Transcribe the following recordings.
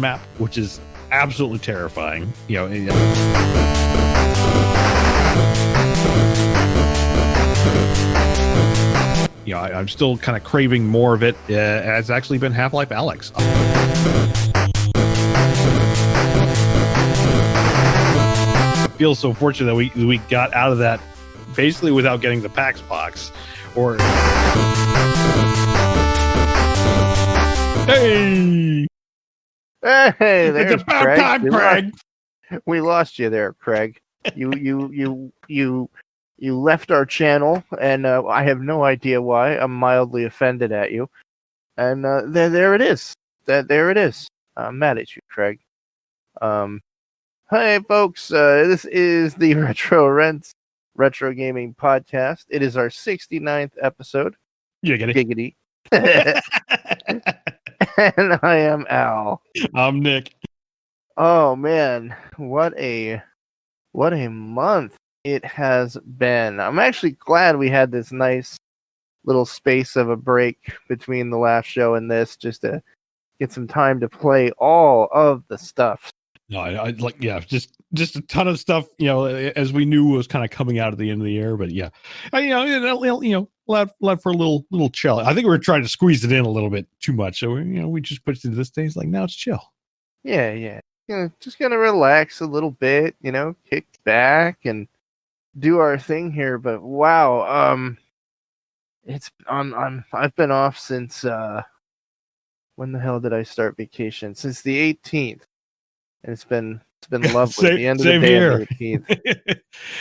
map, which is absolutely terrifying. I'm still kind of craving more of it. It's actually been Half-Life Alyx. I feel so fortunate that we got out of that basically without getting the PAX box. Or hey, there's it's about Craig. time, Craig. We lost you there, Craig. You left our channel, and I have no idea why. I'm mildly offended at you. And there it is. There it is. I'm mad at you, Craig. Hi, folks. This is the Retro Gaming Podcast. It is our 69th episode. Giggity. And I am Al. I'm Nick. Oh man, what a month it has been. I'm actually glad we had this nice little space of a break between the last show and this, just to get some time to play all of the stuff. No, I like, yeah, just a ton of stuff, as we knew was kind of coming out at the end of the year. But yeah, allowed for a little chill. I think we were trying to squeeze it in a little bit too much, so we just pushed into this day. It's like, now it's chill. Yeah. Just gonna relax a little bit, kick back and do our thing here. But wow, I've been off since when the hell did I start vacation? Since the 18th. And it's been lovely. The end of the day on the 18th.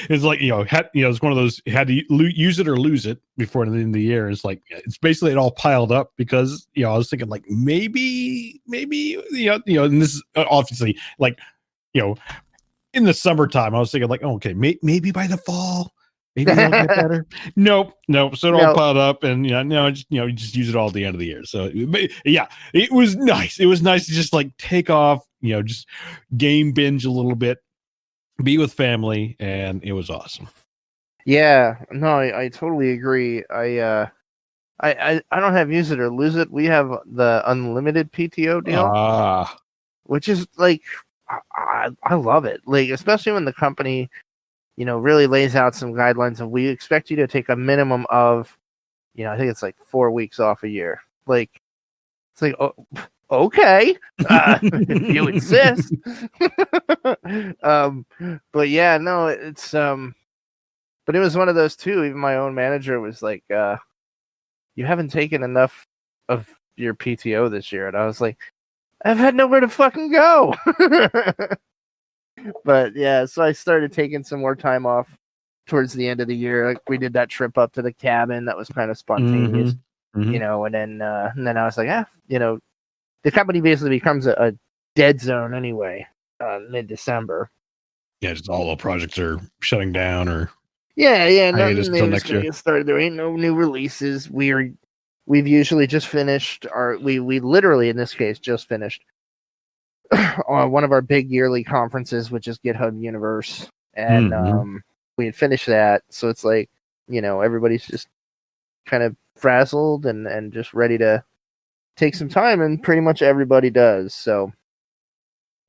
It's like, it's one of those, you had to use it or lose it before the end of the year. It's like, it's basically it all piled up because, I was thinking like, maybe, and this is obviously like, in the summertime, I was thinking like, okay, maybe by the fall, maybe it'll get better. Nope. So it all piled up, and you just use it all at the end of the year. So yeah, it was nice. It was nice to just like take off, just game binge a little bit, be with family, and it was awesome. Yeah, no, I totally agree. I don't have use it or lose it. We have the unlimited PTO deal, which is like I love it. Like, especially when the company really lays out some guidelines, and we expect you to take a minimum of, I think it's like 4 weeks off a year. Like, it's like, oh, okay, if you insist. But yeah, no, it's but it was one of those too. Even my own manager was like, "You haven't taken enough of your PTO this year," and I was like, "I've had nowhere to fucking go." But yeah, so I started taking some more time off towards the end of the year. Like, we did that trip up to the cabin that was kind of spontaneous, and then I was like, the company basically becomes a dead zone anyway, mid-December. Yeah, just all the projects are shutting down, or nothing until next year. Get started. There ain't no new releases. We've usually just finished we literally in this case just finished on one of our big yearly conferences, which is GitHub Universe, and we had finished that. So it's like, everybody's just kind of frazzled and just ready to take some time, and pretty much everybody does. So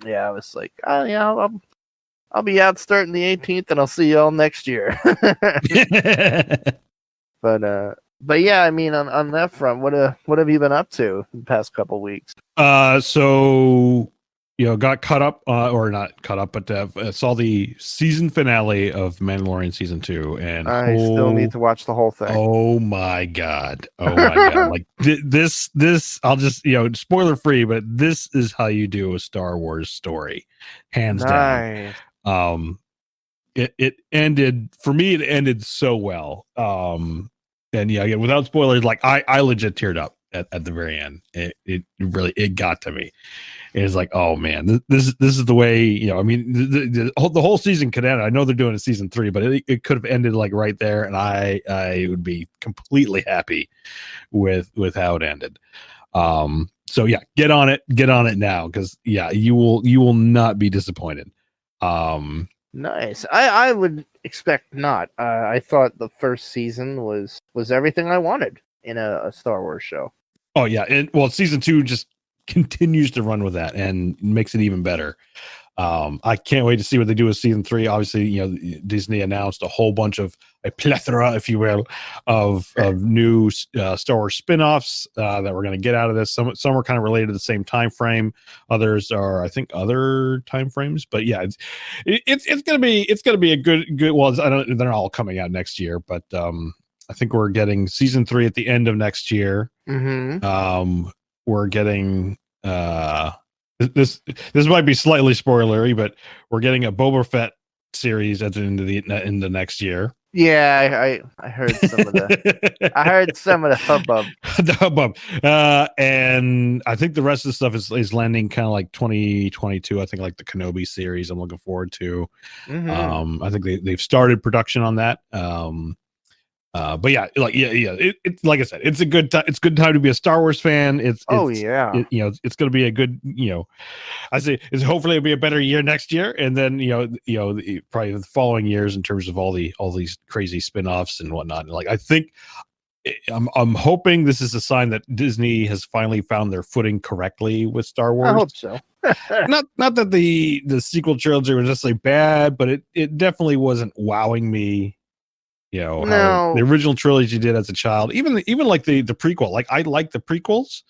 yeah, I was like, I'll be out starting the 18th, and I'll see you all next year. But yeah, I mean, on that front, what have you been up to the past couple weeks? So got caught up, or not caught up, but saw the season finale of Mandalorian season 2, and I still need to watch the whole thing. Oh my god! Like this, I'll just spoiler free, but this is how you do a Star Wars story, hands down. It ended for me. It ended so well. And again, without spoilers, like I legit teared up at the very end. It really got to me. It's like, oh man, this is the way, I mean, the whole season could end. I know they're doing a season 3, but it could have ended like right there, and I would be completely happy with how it ended. So yeah, get on it now, because you will not be disappointed. Nice. I would expect not. I thought the first season was everything I wanted in a Star Wars show. Oh yeah, and well, season 2 just continues to run with that and makes it even better. I can't wait to see what they do with season 3. Obviously, Disney announced a plethora, if you will, of new Star Wars spin-offs that we're going to get out of this. Some are kind of related to the same time frame. Others are, I think, other time frames. But yeah, it's gonna be a good. Well, they're not all coming out next year, but I think we're getting season 3 at the end of next year. Mm-hmm. We're getting this might be slightly spoilery, but we're getting a Boba Fett series at the end of the next year. Yeah, I heard some of the hubbub. The hubbub. And I think the rest of the stuff is landing kind of like 2022. I think like the Kenobi series I'm looking forward to. Mm-hmm. I think they've started production on that. But yeah, it's like I said, it's a good time. It's a good time to be a Star Wars fan. It's going to be a good, I say it's hopefully it'll be a better year next year, and then probably the following years in terms of all these crazy spin-offs and whatnot. Like I think I'm hoping this is a sign that Disney has finally found their footing correctly with Star Wars. I hope so. not that the sequel trilogy was necessarily bad, but it definitely wasn't wowing me. How the original trilogy did as a child, even like the prequel. Like I like the prequels,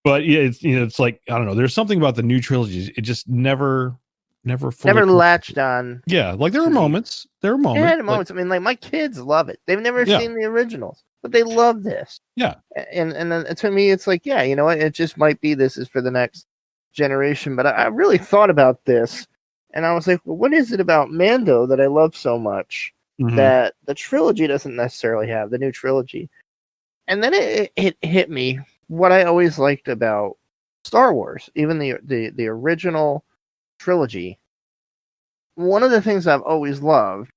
but it's like I don't know. There's something about the new trilogies. It just never latched on. Yeah, like there were moments. Yeah, moments. I mean, like my kids love it. They've never seen the originals, but they love this. Yeah, and then to me, it's like, yeah, you know what? It just might be this is for the next generation. But I really thought about this, and I was like, well, what is it about Mando that I love so much? That the trilogy doesn't necessarily have, the new trilogy. And then it hit me what I always liked about Star Wars, even the original trilogy. One of the things I've always loved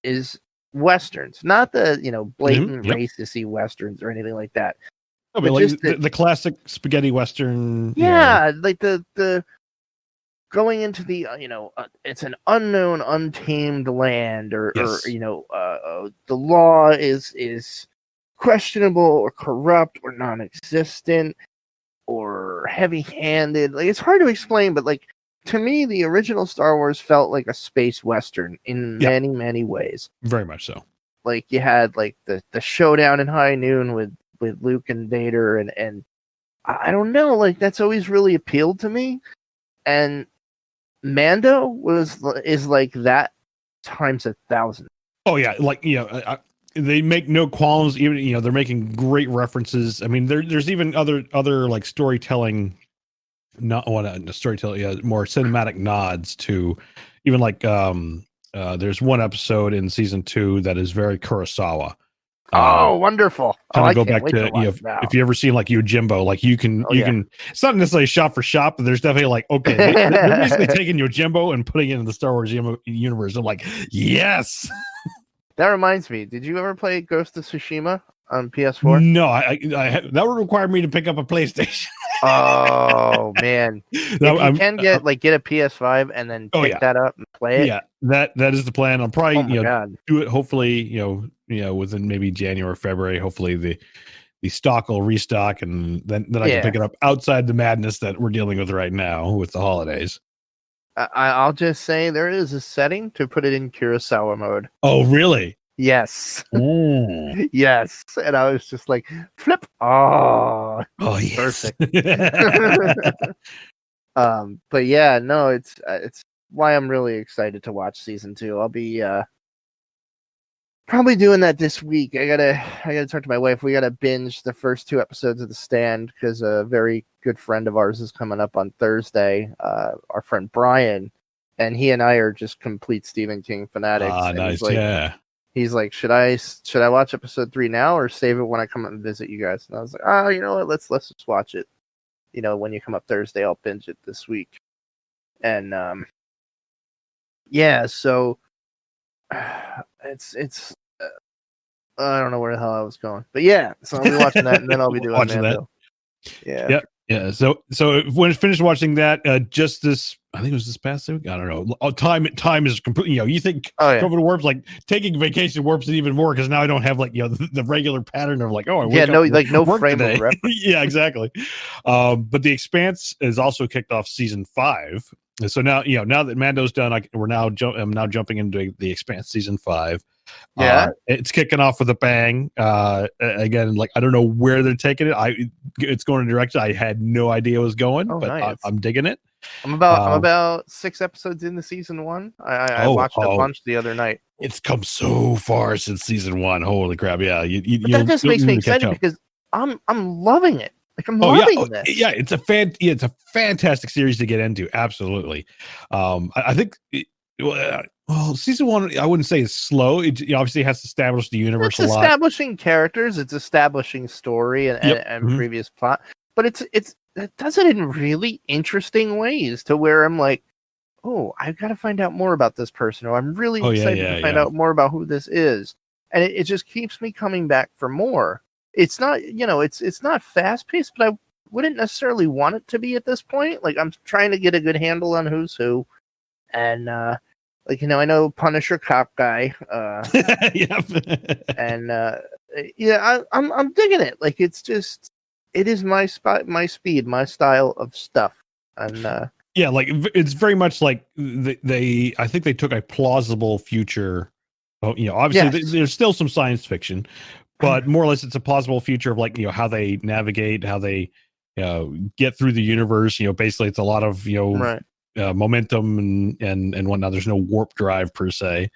is westerns, not the blatant racist-y westerns or anything like that. No, but like just the classic spaghetti western. Yeah, like the going into the it's an unknown, untamed land, or the law is questionable or corrupt or non-existent or heavy-handed. Like it's hard to explain, but like to me, the original Star Wars felt like a space western in many ways. Very much so. Like you had like the showdown in High Noon with Luke and Vader, and I don't know, like that's always really appealed to me. And Mando is like that times 1,000. Oh yeah, like they make no qualms. Even they're making great references. I mean, there's even other like storytelling, more cinematic nods to even like there's one episode in season 2 that is very Kurosawa. Oh, wonderful! Kind of go back to if you ever seen like Yojimbo, like you can it's not necessarily shot for shot, but there's definitely like they're basically taking Yojimbo and putting it in the Star Wars universe. I'm like, yes. That reminds me, did you ever play Ghost of Tsushima on PS4? No, I that would require me to pick up a PlayStation. Oh man, if you can get a PS5 and then pick that up and play it. Yeah, that is the plan. I'll probably do it. Hopefully, within maybe January or February. Hopefully the stock will restock, and then I can pick it up outside the madness that we're dealing with right now with the holidays. I'll just say there is a setting to put it in Kurosawa mode. Oh, really? Yes. Yes. And I was just like, flip. Oh, yes. Perfect. But yeah, no, it's why I'm really excited to watch season 2. I'll be probably doing that this week. I gotta talk to my wife. We gotta binge the first 2 episodes of The Stand because a very good friend of ours is coming up on Thursday. Our friend Brian, and he and I are just complete Stephen King fanatics. Ah, nice. He's like, should I watch episode 3 now or save it when I come up and visit you guys? And I was like, you know what? Let's just watch it. When you come up Thursday, I'll binge it this week. And so it's I don't know where the hell I was going, but yeah. So I'll be watching that, and then I'll be doing Mando. Yeah. So when I finished watching that, just this I think it was this past week. I don't know. Time is completely. You think COVID warps, like taking vacation warps it even more because now I don't have like the regular pattern of like no frame today. Of reference. Yeah, exactly. But the Expanse is also kicked off season 5. And so now now that Mando's done, I'm now jumping into the Expanse season 5. Yeah, it's kicking off with a bang. Again, like I don't know where they're taking it. It's going in a direction I had no idea it was going, but nice. I'm digging it. I'm about 6 episodes into season 1. I watched a bunch the other night. It's come so far since season 1. Holy crap! Yeah, that just makes me excited because I'm loving it. Like I'm loving this. Yeah, it's a fantastic series to get into. Absolutely. I think. Well, season 1, I wouldn't say is slow. It obviously has to establish the universe a lot. It's establishing characters. It's establishing story and previous plot. But it does it in really interesting ways to where I'm like, oh, I've got to find out more about this person. Or I'm really excited to find out more about who this is. And it just keeps me coming back for more. It's not, it's not fast paced, but I wouldn't necessarily want it to be at this point. Like I'm trying to get a good handle on who's who. And, I know Punisher Cop Guy. And I'm digging it. Like it's just, it is my spot, my speed, my style of stuff. And like it's very much like I think they took a plausible future. Obviously there's still some science fiction, but more or less it's a plausible future of like how they navigate, how they get through the universe. Basically it's a lot of right. Momentum and whatnot. There's no warp drive per se.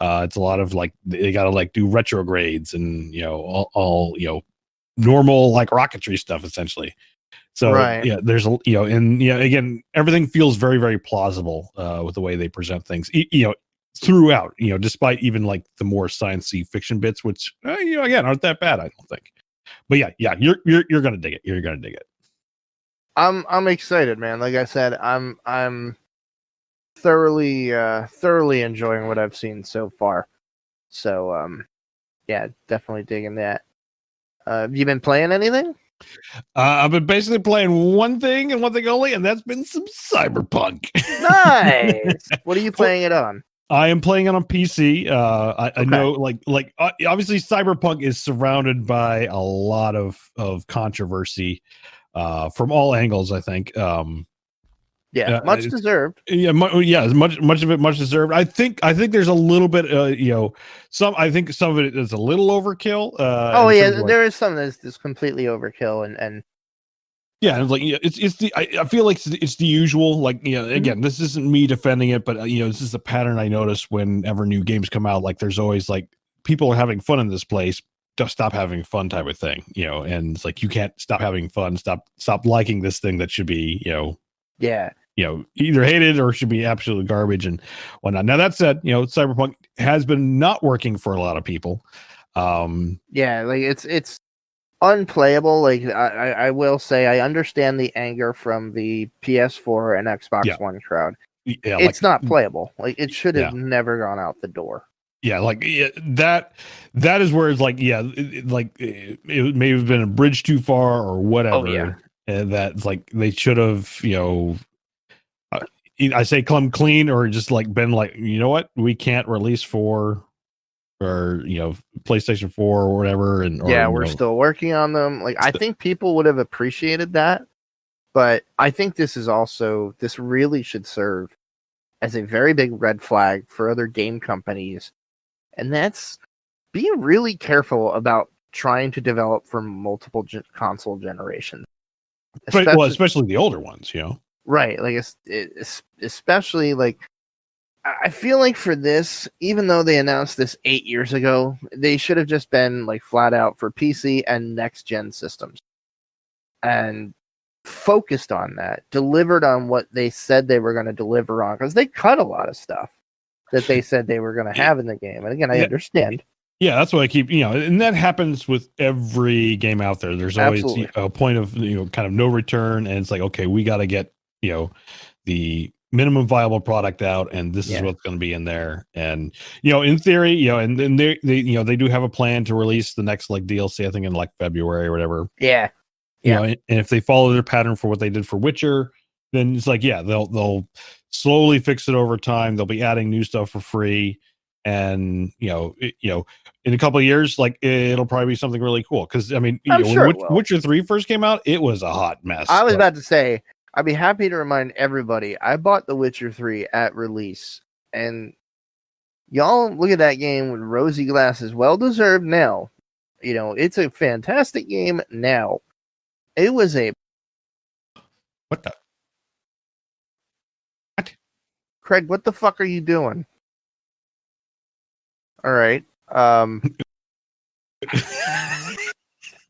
It's a lot of like they got to like do retrogrades and all normal like rocketry stuff essentially. So there's again everything feels very very plausible with the way they present things. Throughout, despite even like the more sciencey fiction bits, which again aren't that bad, I don't think. But you're gonna dig it. You're gonna dig it. I'm excited, man. Like I said, I'm thoroughly enjoying what I've seen so far. So definitely digging that. Have you been playing anything? I've been basically playing one thing and one thing only, and that's been some Cyberpunk. Nice. What are you playing it on? I am playing it on PC. I know, like obviously, Cyberpunk is surrounded by a lot of controversy. From all angles, I think. Much deserved. Much of it much deserved. I think there's a little bit. I think some of it is a little overkill. There is some that's completely overkill, and it's like I feel like it's the usual. Like again, this isn't me defending it, but this is a pattern I notice whenever new games come out. Like there's always like people are having fun in this place. Just stop having fun type of thing, and it's like you can't stop having fun, stop liking this thing that should be, either hated or should be absolute garbage and whatnot. Now that said, Cyberpunk has been not working for a lot of people. Like it's unplayable. Like I will say I understand the anger from the PS4 and Xbox One crowd. It's not playable. Like it should have never gone out the door. Yeah, that is where it's like, it may have been a bridge too far or whatever. Oh, yeah. And that's like they should have, I say come clean or just like been like, you know what, we can't release 4 or PlayStation 4 or whatever. And we're still working on them. Like I think people would have appreciated that, but I think this really should serve as a very big red flag for other game companies. And that's being really careful about trying to develop for multiple console generations. Especially the older ones, Right. Like, especially, like, I feel like for this, even though they announced this 8 years ago, they should have just been, like, flat out for PC and next-gen systems. And focused on that, delivered on what they said they were going to deliver on, because they cut a lot of stuff that they said they were going to have in the game. And again, I understand. Yeah, that's what I keep, and that happens with every game out there. There's always a point of, kind of no return. And it's like, okay, we got to get, the minimum viable product out. And this is what's going to be in there. And, in theory, and then they do have a plan to release the next like DLC, I think in like February or whatever. Yeah. And if they follow their pattern for what they did for Witcher, then it's like, yeah, they'll slowly fix it over time. They'll be adding new stuff for free, and in a couple of years, like it'll probably be something really cool. Because I mean, when Witcher 3 first came out, it was a hot mess. I was about to say, I'd be happy to remind everybody, I bought The Witcher 3 at release, and y'all look at that game with rosy glasses. Well deserved now. It's a fantastic game now. It was a... What the... What? Craig, what the fuck are you doing? All right.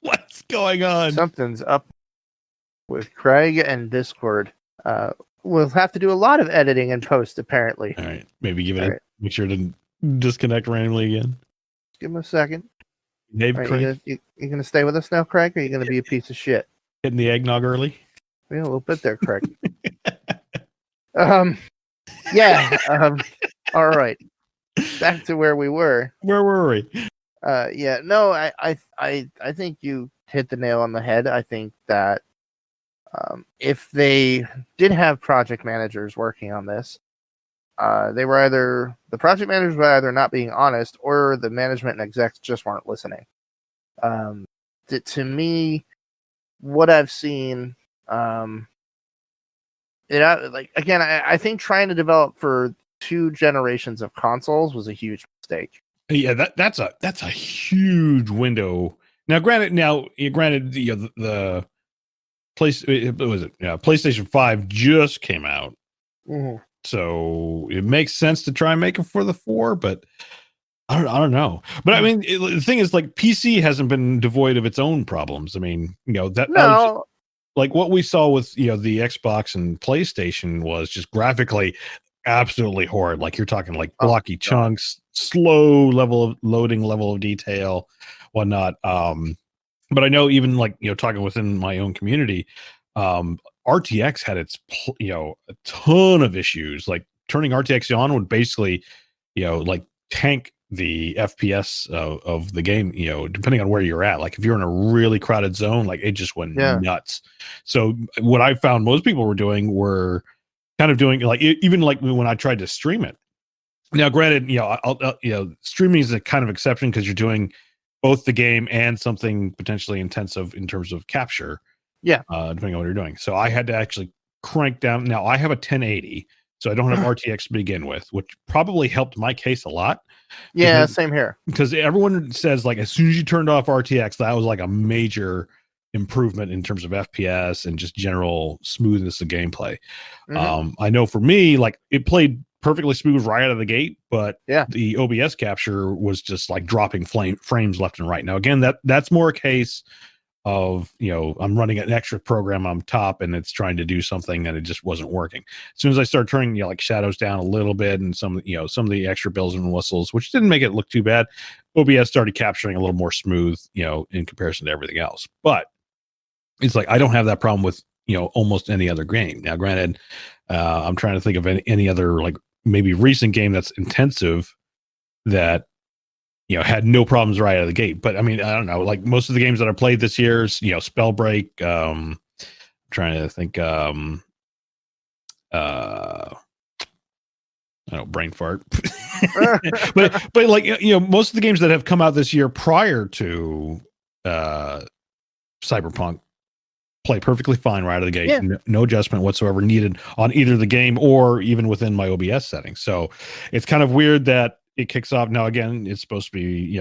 What's going on? Something's up with Craig and Discord. We'll have to do a lot of editing and post, apparently. All right. Maybe make sure to disconnect randomly again. Give him a second. Dave, right, you going to stay with us now, Craig, or are you going to be a piece of shit? Hitting the eggnog early? Yeah, a little bit there, Craig. Yeah. All right. Back to where we were. Where were we? Yeah. No, I think you hit the nail on the head. I think that if they did have project managers working on this, the project managers were either not being honest, or the management and execs just weren't listening. To me, what I've seen, I think trying to develop for 2 generations of consoles was a huge mistake. Yeah, that's a huge window. Now, granted, the PlayStation 5 just came out. Mm-hmm. So it makes sense to try and make it for the 4, but I don't know. But I mean, the thing is, like, PC hasn't been devoid of its own problems. I mean, that was, like, what we saw with the Xbox and PlayStation was just graphically absolutely horrid. Like, you're talking like blocky chunks, slow level of detail, whatnot. But I know, even like talking within my own community, RTX had its a ton of issues. Like, turning RTX on would basically like tank the FPS of the game, depending on where you're at. Like, if you're in a really crowded zone, like, it just went nuts. So what I found most people were doing were kind of doing, like, even like when I tried to stream it. Now, granted, streaming is a kind of exception because you're doing both the game and something potentially intensive in terms of capture. Yeah. Depending on what you're doing. So I had to actually crank down. Now, I have a 1080, so I don't have RTX to begin with, which probably helped my case a lot. Yeah, same here. Because everyone says, like, as soon as you turned off RTX, that was like a major improvement in terms of FPS and just general smoothness of gameplay. Mm-hmm. I know for me, like, it played perfectly smooth right out of the gate, but the OBS capture was just like dropping frames left and right. Now, again, that's more a case of I'm running an extra program on top and it's trying to do something and it just wasn't working. As soon as I started turning like shadows down a little bit and some of the extra bells and whistles, which didn't make it look too bad, OBS started capturing a little more smooth in comparison to everything else. But it's like I don't have that problem with almost any other game. Now, granted, I'm trying to think of any other, like, maybe recent game that's intensive that had no problems right out of the gate. But I mean, I don't know, like, most of the games that I played this year, Spellbreak, trying to think, I don't, brain fart. but like, most of the games that have come out this year prior to Cyberpunk play perfectly fine right out of the gate. Yeah. No adjustment whatsoever needed on either the game or even within my OBS settings. So it's kind of weird that it kicks off. Now, again, it's supposed to be,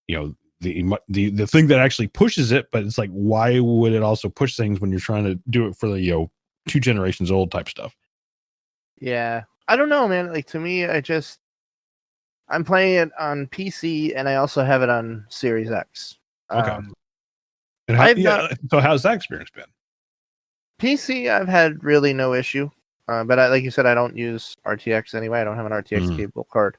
the thing that actually pushes it, but it's like, why would it also push things when you're trying to do it for the, 2 generations old type stuff? Yeah. I don't know, man. Like, to me, I'm playing it on PC and I also have it on Series X. Okay. And so how's that experience been? PC, I've had really no issue. But like you said, I don't use RTX anyway. I don't have an RTX capable card.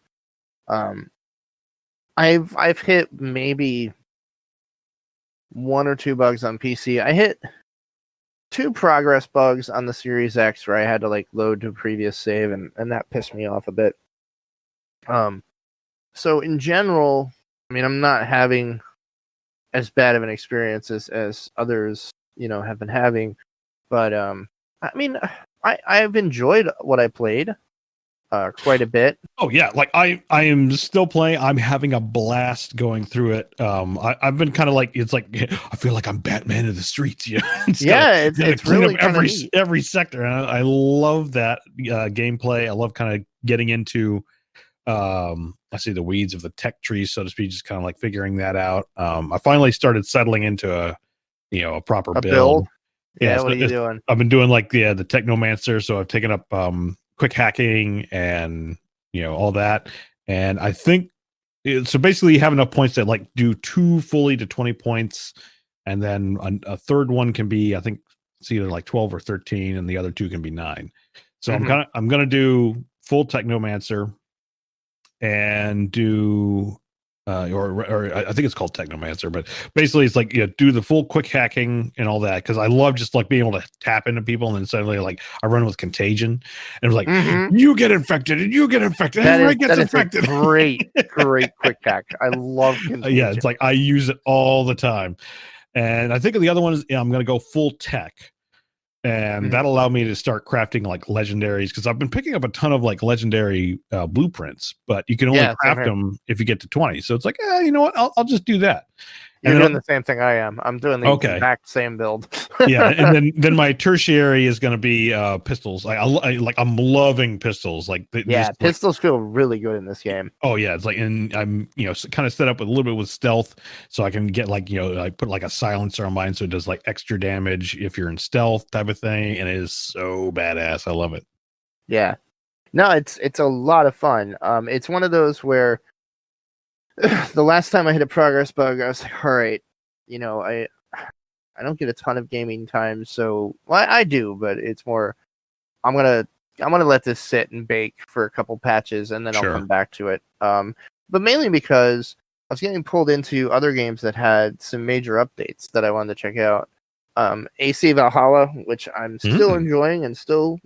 I've hit maybe 1 or 2 bugs on PC. I hit 2 progress bugs on the Series X where I had to like load to a previous save, and that pissed me off a bit. So in general, I mean, I'm not having as bad of an experience as others, have been having. But I mean, I've enjoyed what I played quite a bit. Oh yeah, like I am still playing. I'm having a blast going through it. I've been kind of like, it's like I feel like I'm Batman in the streets. It's clean really up every sector, and I love that gameplay. I love kind of getting into I see the weeds of the tech tree, so to speak, just kind of like figuring that out. I finally started settling into a proper build. Yeah, what are you doing? I've been doing like the Technomancer, so I've taken up quick hacking and all that, and I think so basically you have enough points that like do 2 fully to 20 points, and then a third one can be, I think it's either like 12 or 13, and the other 2 can be 9. So I'm gonna do full Technomancer and do or I think it's called Technomancer, but basically it's like do the full quick hacking and all that, because I love just like being able to tap into people, and then suddenly like I run with contagion and it's like you get infected and you get infected, everybody gets infected. Great quick hack. I love contagion. Yeah, it's like I use it all the time. And I think the other one is I'm going to go full tech, and that allowed me to start crafting like legendaries, because I've been picking up a ton of like legendary blueprints, but you can only craft them if you get to 20. So it's like, you know what? I'll just do that. You're doing the same thing I am. I'm doing the exact same build. Yeah, and then my tertiary is going to be pistols. I'm loving pistols. Like pistols feel really good in this game. Oh yeah, it's like, and I'm kind of set up with a little bit with stealth, so I can get like I put like a silencer on mine, so it does like extra damage if you're in stealth type of thing, and it is so badass. I love it. Yeah, no, it's a lot of fun. It's one of those where the last time I hit a progress bug, I was like, all right, I don't get a ton of gaming time, so I do, but it's more I'm gonna let this sit and bake for a couple patches, and then I'll come back to it. But mainly because I was getting pulled into other games that had some major updates that I wanted to check out. AC Valhalla, which I'm still enjoying and still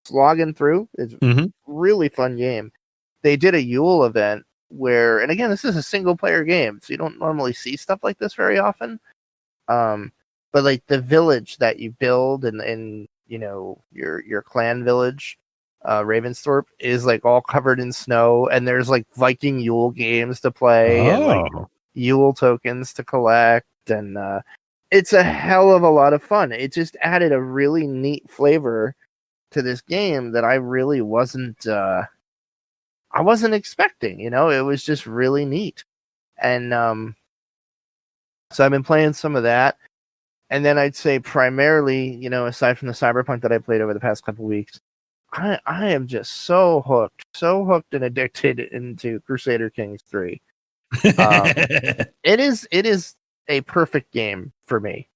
slogging through. It's a really fun game. They did a Yule event where, and again, this is a single player game, so you don't normally see stuff like this very often. But like the village that you build and your clan village, Ravensthorpe, is like all covered in snow, and there's like Viking Yule games to play and like Yule tokens to collect, and it's a hell of a lot of fun. It just added a really neat flavor to this game that I really wasn't expecting. It was just really neat. And so I've been playing some of that. And then I'd say primarily, aside from the Cyberpunk that I played over the past couple weeks, I am just so hooked and addicted into Crusader Kings 3. It is a perfect game for me.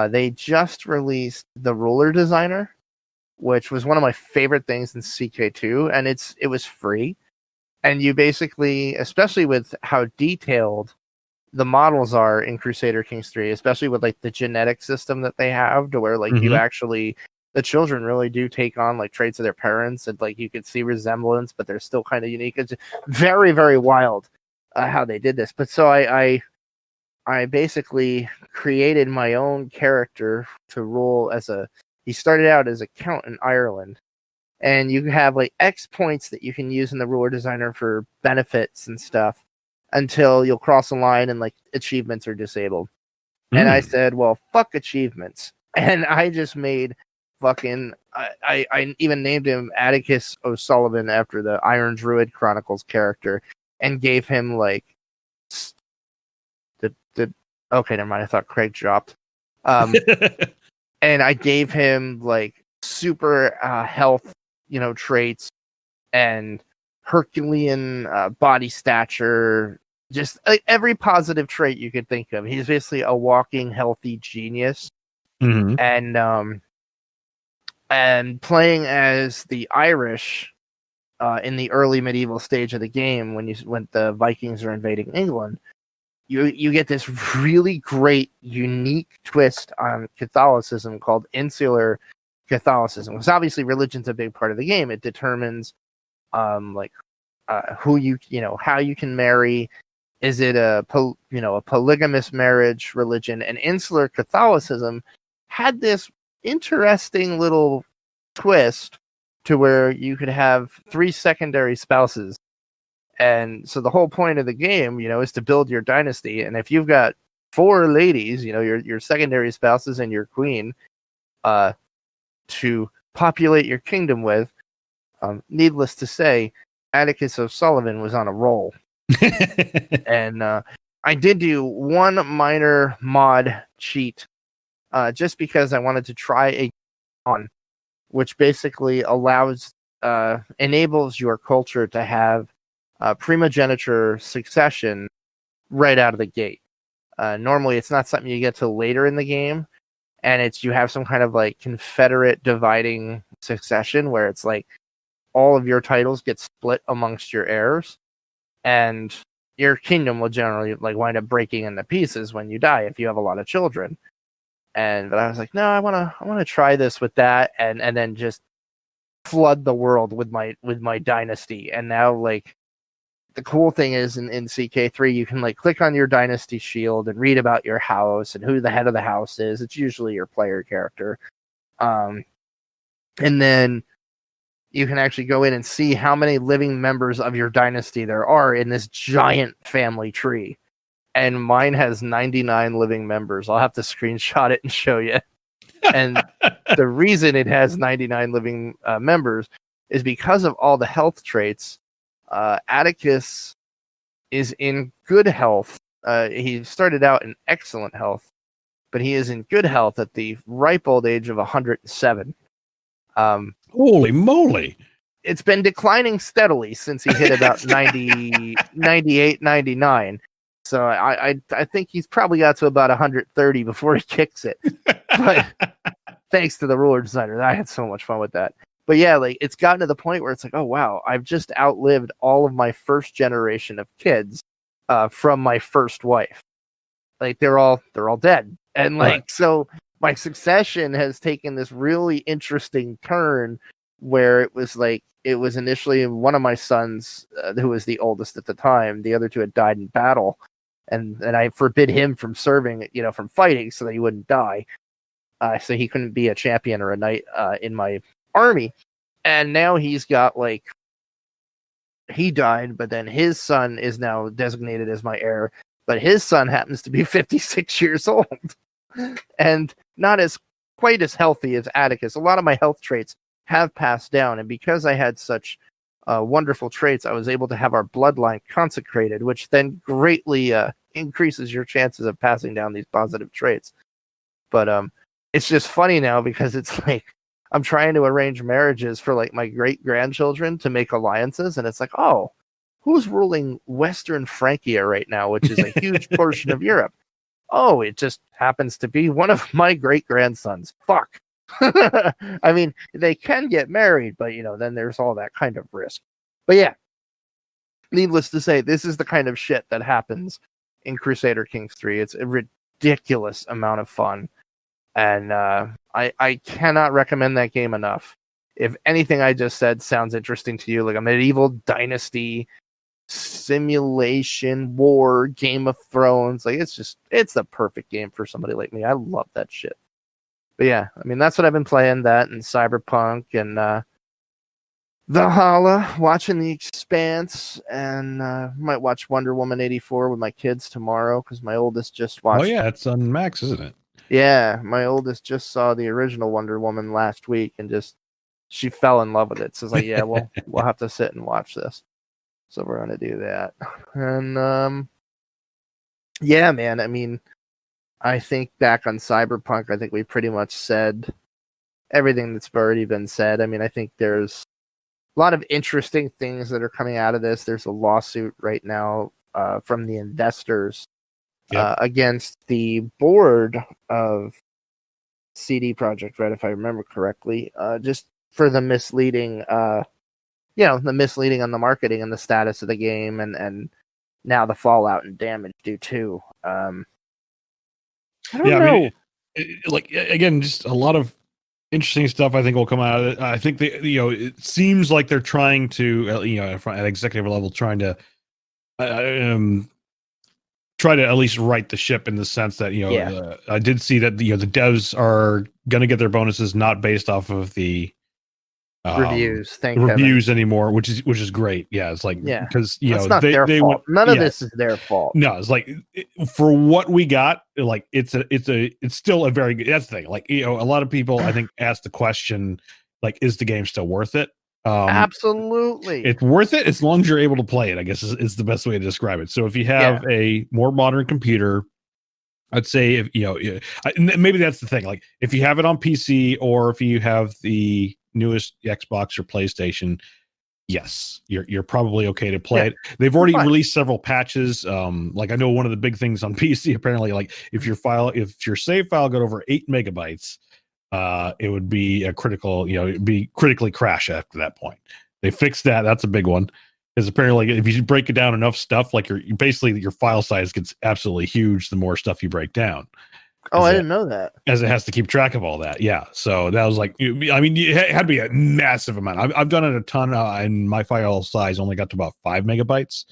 They just released the ruler designer, which was one of my favorite things in CK2, and it was free. And you basically, especially with how detailed the models are in Crusader Kings 3, especially with like the genetic system that they have, to where like you actually, the children really do take on like traits of their parents, and like you could see resemblance, but they're still kind of unique. It's very, very wild how they did this. But so I basically created my own character to rule as he started out as a count in Ireland, and you have like X points that you can use in the ruler designer for benefits and stuff until you'll cross a line and like achievements are disabled. And I said, well, fuck achievements. And I just made fucking, I even named him Atticus O'Sullivan after the Iron Druid Chronicles character, and gave him like okay, never mind. I thought Craig dropped. And I gave him like super health, traits, and Herculean body stature, just like every positive trait you could think of. He's basically a walking healthy genius. And playing as the Irish in the early medieval stage of the game, when the Vikings are invading England, you get this really great, unique twist on Catholicism called insular Catholicism. Because obviously religion's a big part of the game. It determines who how you can marry. Is it a polygamous marriage religion? And insular Catholicism had this interesting little twist to where you could have 3 secondary spouses. And so the whole point of the game, is to build your dynasty. And if you've got 4 ladies, your secondary spouses and your queen, to populate your kingdom with, needless to say, Atticus O'Sullivan was on a roll. And I did do one minor mod cheat, just because I wanted to try a on, which basically enables your culture to have primogeniture succession right out of the gate. Normally, it's not something you get till later in the game, and you have some kind of like Confederate dividing succession where it's like all of your titles get split amongst your heirs, and your kingdom will generally like wind up breaking into pieces when you die if you have a lot of children. But I was like, no, I want to try this with that, and then just flood the world with my dynasty. And now, like, the cool thing is in CK3, you can like click on your dynasty shield and read about your house and who the head of the house is. It's usually your player character. And then you can actually go in and see how many living members of your dynasty there are in this giant family tree. And mine has 99 living members. I'll have to screenshot it and show you. And the reason it has 99 living members is because of all the health traits. Atticus is in good health. He started out in excellent health, but he is in good health at the ripe old age of 107. Holy moly! It's been declining steadily since he hit about 90, 98, 99. So I think he's probably got to about 130 before he kicks it. But thanks to the ruler designer, I had so much fun with that. But yeah, like it's gotten to the point where it's like, oh wow, I've just outlived all of my first generation of kids from my first wife. Like they're all dead, and like right. So my succession has taken this really interesting turn where it was initially one of my sons who was the oldest at the time. The other two had died in battle. And I forbid him from serving, from fighting so that he wouldn't die. So he couldn't be a champion or a knight in my army. And now he's got, he died, but then his son is now designated as my heir. But his son happens to be 56 years old. And not quite as healthy as Atticus. A lot of my health traits have passed down. And because I had such wonderful traits, I was able to have our bloodline consecrated, which then greatly increases your chances of passing down these positive traits. But it's just funny now because it's like I'm trying to arrange marriages for like my great grandchildren to make alliances, and it's like, oh, who's ruling Western Francia right now, which is a huge portion of Europe? Oh, it just happens to be one of my great grandsons. Fuck. I mean, they can get married, but then there's all that kind of risk. But yeah, needless to say, this is the kind of shit that happens in Crusader Kings 3. It's a ridiculous amount of fun, and I cannot recommend that game enough. If anything I just said sounds interesting to you, like a medieval dynasty simulation war, Game of Thrones, like it's the perfect game for somebody like me. I love that shit. But yeah, I mean, that's what I've been playing, that and Cyberpunk and Valhalla, watching The Expanse, and might watch Wonder Woman 84 with my kids tomorrow because my oldest just watched. Oh yeah, it's on Max, isn't it? Yeah, my oldest just saw the original Wonder Woman last week and she fell in love with it. So it's like, yeah, we'll have to sit and watch this. So we're going to do that. And yeah, man, I mean, I think back on Cyberpunk, I think we pretty much said everything that's already been said. I mean, I think there's a lot of interesting things that are coming out of this. There's a lawsuit right now from the investors against the board of CD Projekt Red, if I remember correctly, just for the misleading, the misleading on the marketing and the status of the game, and now the fallout and damage due to. I don't know. I mean, again, just a lot of interesting stuff I think will come out of it. I think it seems like they're trying to, at executive level, trying to try to at least right the ship in the sense that I did see that the devs are going to get their bonuses not based off of the reviews anymore, which is great. Yeah, it's like because it's not their fault. None of this is their fault. No, it's like for what we got, like it's still a very good. That's the thing. Like a lot of people I think ask the question, like, is the game still worth it? Absolutely, it's worth it as long as you're able to play it. I guess is the best way to describe it. So if you have a more modern computer, I'd say if maybe that's the thing. Like if you have it on PC or if you have the newest Xbox or PlayStation, yes, you're probably okay to play it. They've already released several patches. Like I know one of the big things on PC apparently, like if your save file got over 8 megabytes, it would be a critical, it'd be critically crash after that point. They fixed that. That's a big one. Because apparently, if you break it down enough stuff, like your file size gets absolutely huge the more stuff you break down. Oh, I didn't know that. As it has to keep track of all that. Yeah. So that was like, I mean, it had to be a massive amount. I've done it a ton, and my file size only got to about 5 megabytes.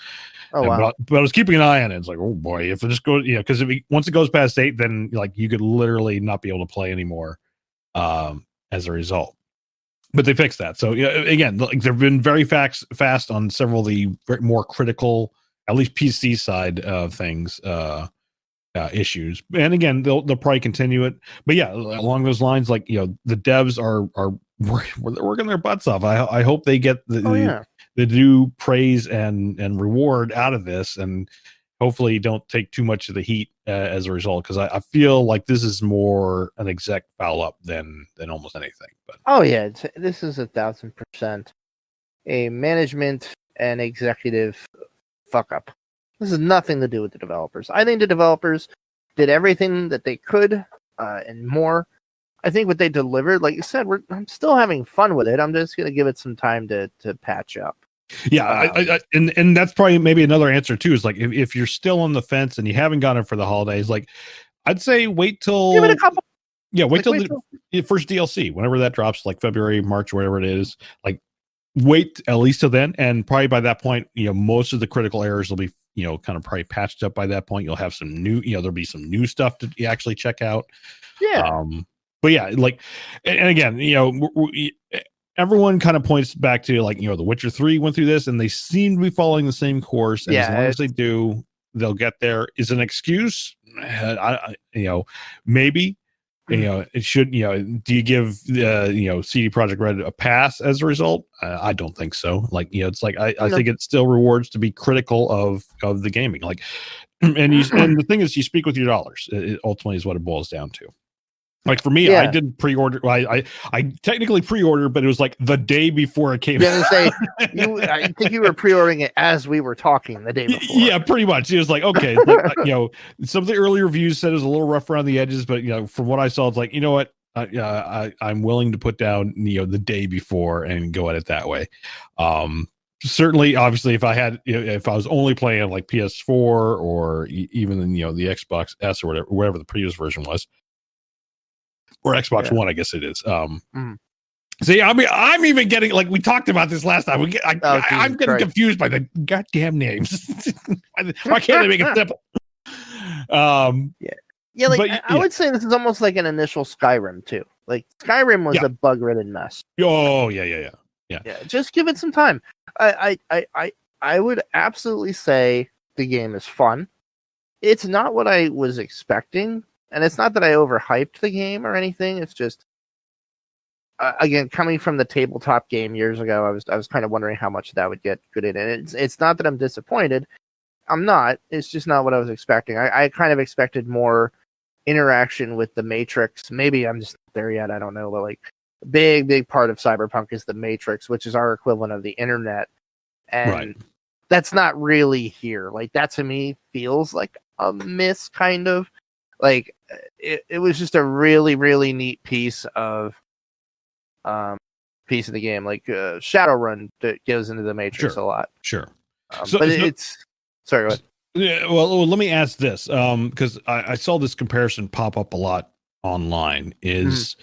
Oh, wow. But I was keeping an eye on it. It's like, oh boy, if it just goes, because once it goes past 8, then like you could literally not be able to play anymore as a result. But they fixed that. So again, like they've been very fast on several of the more critical, at least PC side of things, issues. And again, they'll probably continue it. But yeah, along those lines, like the devs are working their butts off. I hope they get the due praise and reward out of this, and hopefully don't take too much of the heat as a result, because I feel like this is more an exec foul up than almost anything. But this is 1,000% a management and executive fuck up. This has nothing to do with the developers. I think the developers did everything that they could and more. I think what they delivered, like you said, I'm still having fun with it. I'm just going to give it some time to patch up. Yeah, and that's probably maybe another answer too. Is like if you're still on the fence and you haven't gotten it for the holidays, like I'd say wait till give it a couple. Yeah, wait till the first DLC, whenever that drops, like February, March, whatever it is. Like wait at least till then, and probably by that point, most of the critical errors will be kind of probably patched up by that point. You'll have some new, there'll be some new stuff to actually check out. Yeah. But yeah, like, and again, everyone kind of points back to like, The Witcher 3 went through this and they seem to be following the same course. And as long as they do, they'll get there. Is an excuse? Maybe. It should, do you give, CD Projekt Red a pass as a result? I don't think so. Like, it's like, I think it still rewards to be critical of the gaming. Like, and the thing is, you speak with your dollars. It ultimately is what it boils down to. Like for me, I didn't pre-order. I technically pre-ordered, but it was like the day before it came out. I think you were pre-ordering it as we were talking the day before. Yeah, pretty much. It was like, okay, some of the early reviews said it was a little rough around the edges, but from what I saw, it's like, you know what, I'm willing to put down the day before and go at it that way. Certainly, obviously, if I was only playing like PS4 or even the Xbox S or whatever the previous version was. Or Xbox One, I guess it is. See, I mean, I'm even getting, like we talked about this last time. I'm getting confused by the goddamn names. Why can't they make it simple? I would say this is almost like an initial Skyrim too. Like Skyrim was a bug-ridden mess. Oh yeah. Just give it some time. I would absolutely say the game is fun. It's not what I was expecting. And it's not that I overhyped the game or anything. It's just, again, coming from the tabletop game years ago, I was kind of wondering how much that would get good in. And it's not that I'm disappointed. I'm not. It's just not what I was expecting. I kind of expected more interaction with the Matrix. Maybe I'm just not there yet. I don't know. But like, big part of Cyberpunk is the Matrix, which is our equivalent of the internet. And that's not really here. Like, that to me feels like a miss, kind of. Like it was just a really, really neat piece of the game, like Shadowrun that goes into the Matrix a lot. Sure. Sorry, go ahead. Yeah, well, let me ask this, because I saw this comparison pop up a lot online. Is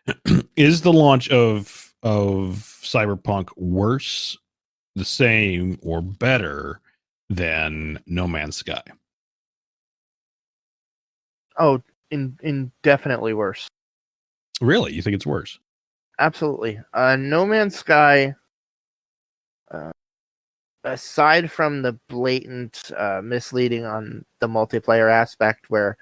the launch of Cyberpunk worse, the same, or better than No Man's Sky? Oh, indefinitely worse. Really? You think it's worse? Absolutely. No Man's Sky, aside from the blatant misleading on the multiplayer aspect, where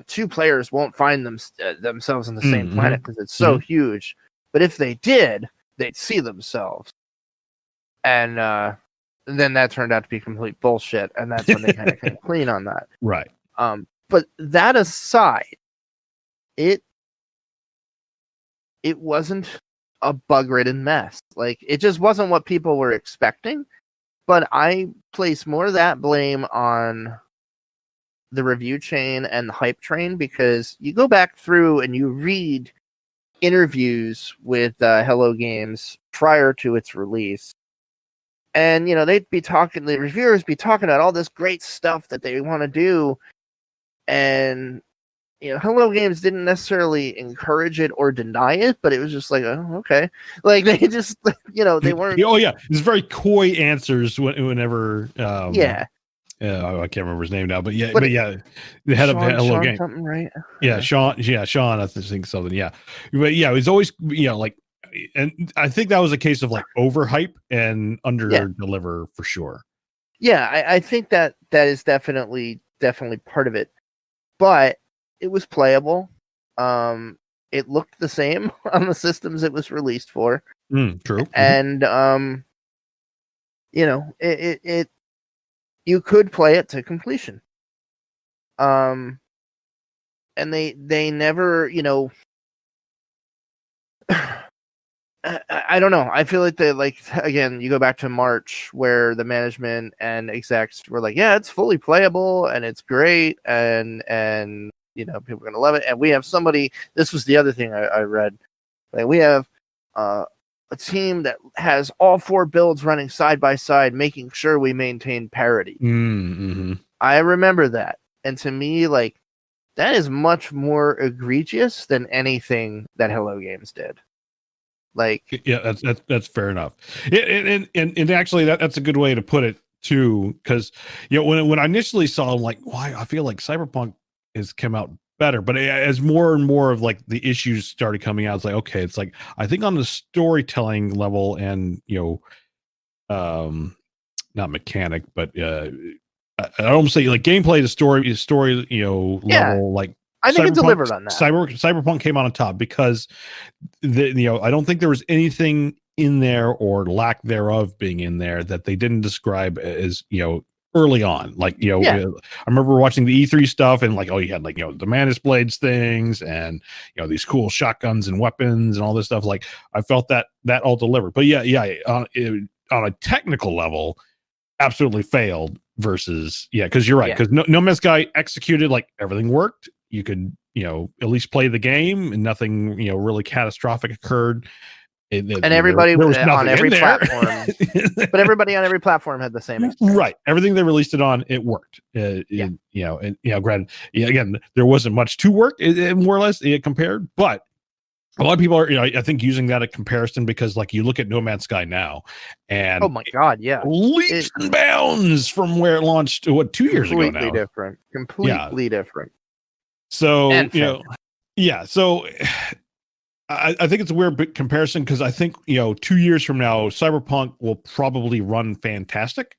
two players won't find themselves on the same planet because it's so huge, but if they did, they'd see themselves, and then that turned out to be complete bullshit, and that's when they kind of came clean on that. Right. But that aside, it wasn't a bug-ridden mess. Like, it just wasn't what people were expecting. But I place more of that blame on the review chain and the hype train, because you go back through and you read interviews with Hello Games prior to its release. And, they'd be talking, the reviewers be talking about all this great stuff that they want to do. And, Hello Games didn't necessarily encourage it or deny it, but it was just like, oh, okay. Like, they just, they weren't. Oh, yeah. It's very coy answers whenever. Yeah. I can't remember his name now, but yeah, the head of Hello Games. Something, right? Yeah, Sean. Yeah, Sean. I think something. Yeah, but yeah, it was always like, and I think that was a case of like overhype and under deliver for sure. Yeah, I think that is definitely part of it, but it was playable. It looked the same on the systems it was released for. True. And it you could play it to completion. And they never, I don't know. I feel like they, like, again, you go back to March where the management and execs were like, yeah, it's fully playable and it's great, and people are going to love it. And we have somebody, this was the other thing I read, like, we have a team that has all 4 builds running side by side, making sure we maintain parity. I remember that. And to me, like, that is much more egregious than anything that Hello Games did. Like, yeah, that's fair enough. And actually, that's a good way to put it too, because when I initially saw, I'm like, why? I feel like Cyberpunk has come out better, but as more and more of like the issues started coming out, it's like, okay, it's like, I think on the storytelling level and not mechanic, but I don't say like gameplay, the story level, like, I think it delivered on that. Cyberpunk came out on top because I don't think there was anything in there, or lack thereof being in there, that they didn't describe as early on. Like, I remember watching the E3 stuff, and like, oh, you had like the Mantis Blades things, and these cool shotguns and weapons and all this stuff. Like, I felt that all delivered. But on a technical level, absolutely failed. Versus because you're right, because No Man's Sky executed, like, everything worked. You could at least play the game, and nothing really catastrophic occurred. And everybody on every platform, but everybody on every platform had the same experience. Right. Everything they released it on, it worked. Granted, again, there wasn't much to work, more or less, compared, but a lot of people are, I think, using that at comparison, because like you look at No Man's Sky now, and oh my god, leaps and bounds from where it launched 2 years ago now. Completely different. So so I think it's a weird comparison, because I think 2 years from now, Cyberpunk will probably run fantastic.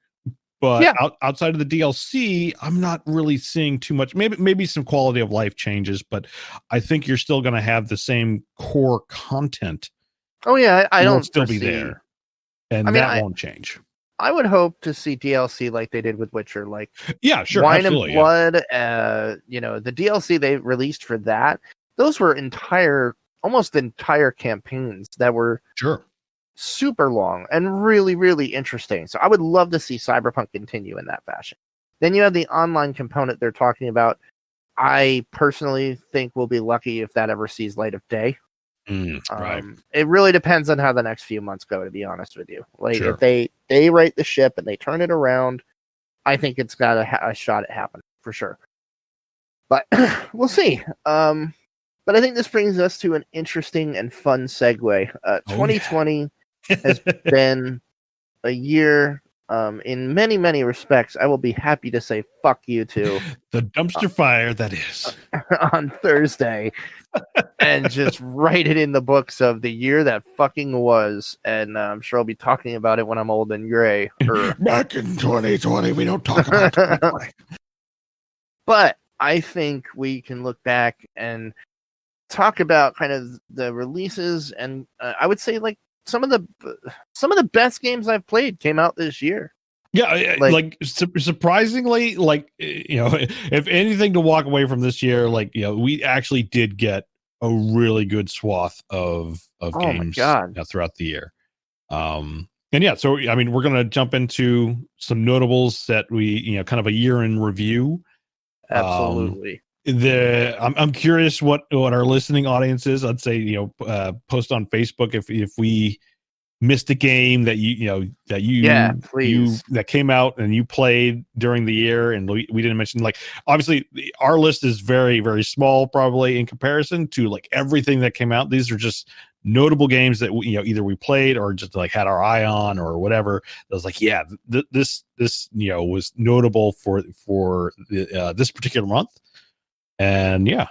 But outside of the DLC, I'm not really seeing too much. Maybe some quality of life changes, but I think you're still going to have the same core content. Oh yeah, I don't still be there, and that won't change. I would hope to see DLC like they did with Witcher, like sure, Wine and Blood. The DLC they released for that; those were almost entire campaigns that were super long and really, really interesting. So I would love to see Cyberpunk continue in that fashion. Then you have the online component they're talking about. I personally think we'll be lucky if that ever sees light of day. Right. It really depends on how the next few months go, to be honest with you. Like, if they right the ship and they turn it around, I think it's got a shot at happening for sure. But we'll see. But I think this brings us to an interesting and fun segue. 2020 has been a year in many, many respects, I will be happy to say fuck you to the dumpster fire that is on Thursday, and just write it in the books of the year that fucking was. And I'm sure I'll be talking about it when I'm old and gray. Back in 2020, we don't talk about 2020. But I think we can look back and talk about kind of the releases, and I would say like some of the best games I've played came out this year. Yeah, like surprisingly, like, you know, if anything to walk away from this year, like, you know, we actually did get a really good swath of games throughout the year. And yeah, so I mean, we're gonna jump into some notables that we, you know, kind of a year in review. Absolutely. I'm curious what our listening audience is. I'd say, you know, post on Facebook if we missed a game that you that came out and you played during the year and we didn't mention. Like, obviously our list is very, very small probably in comparison to like everything that came out. These are just notable games that we, you know, either we played or just like had our eye on or whatever. That was like, yeah, this you know was notable for this particular month. And yeah.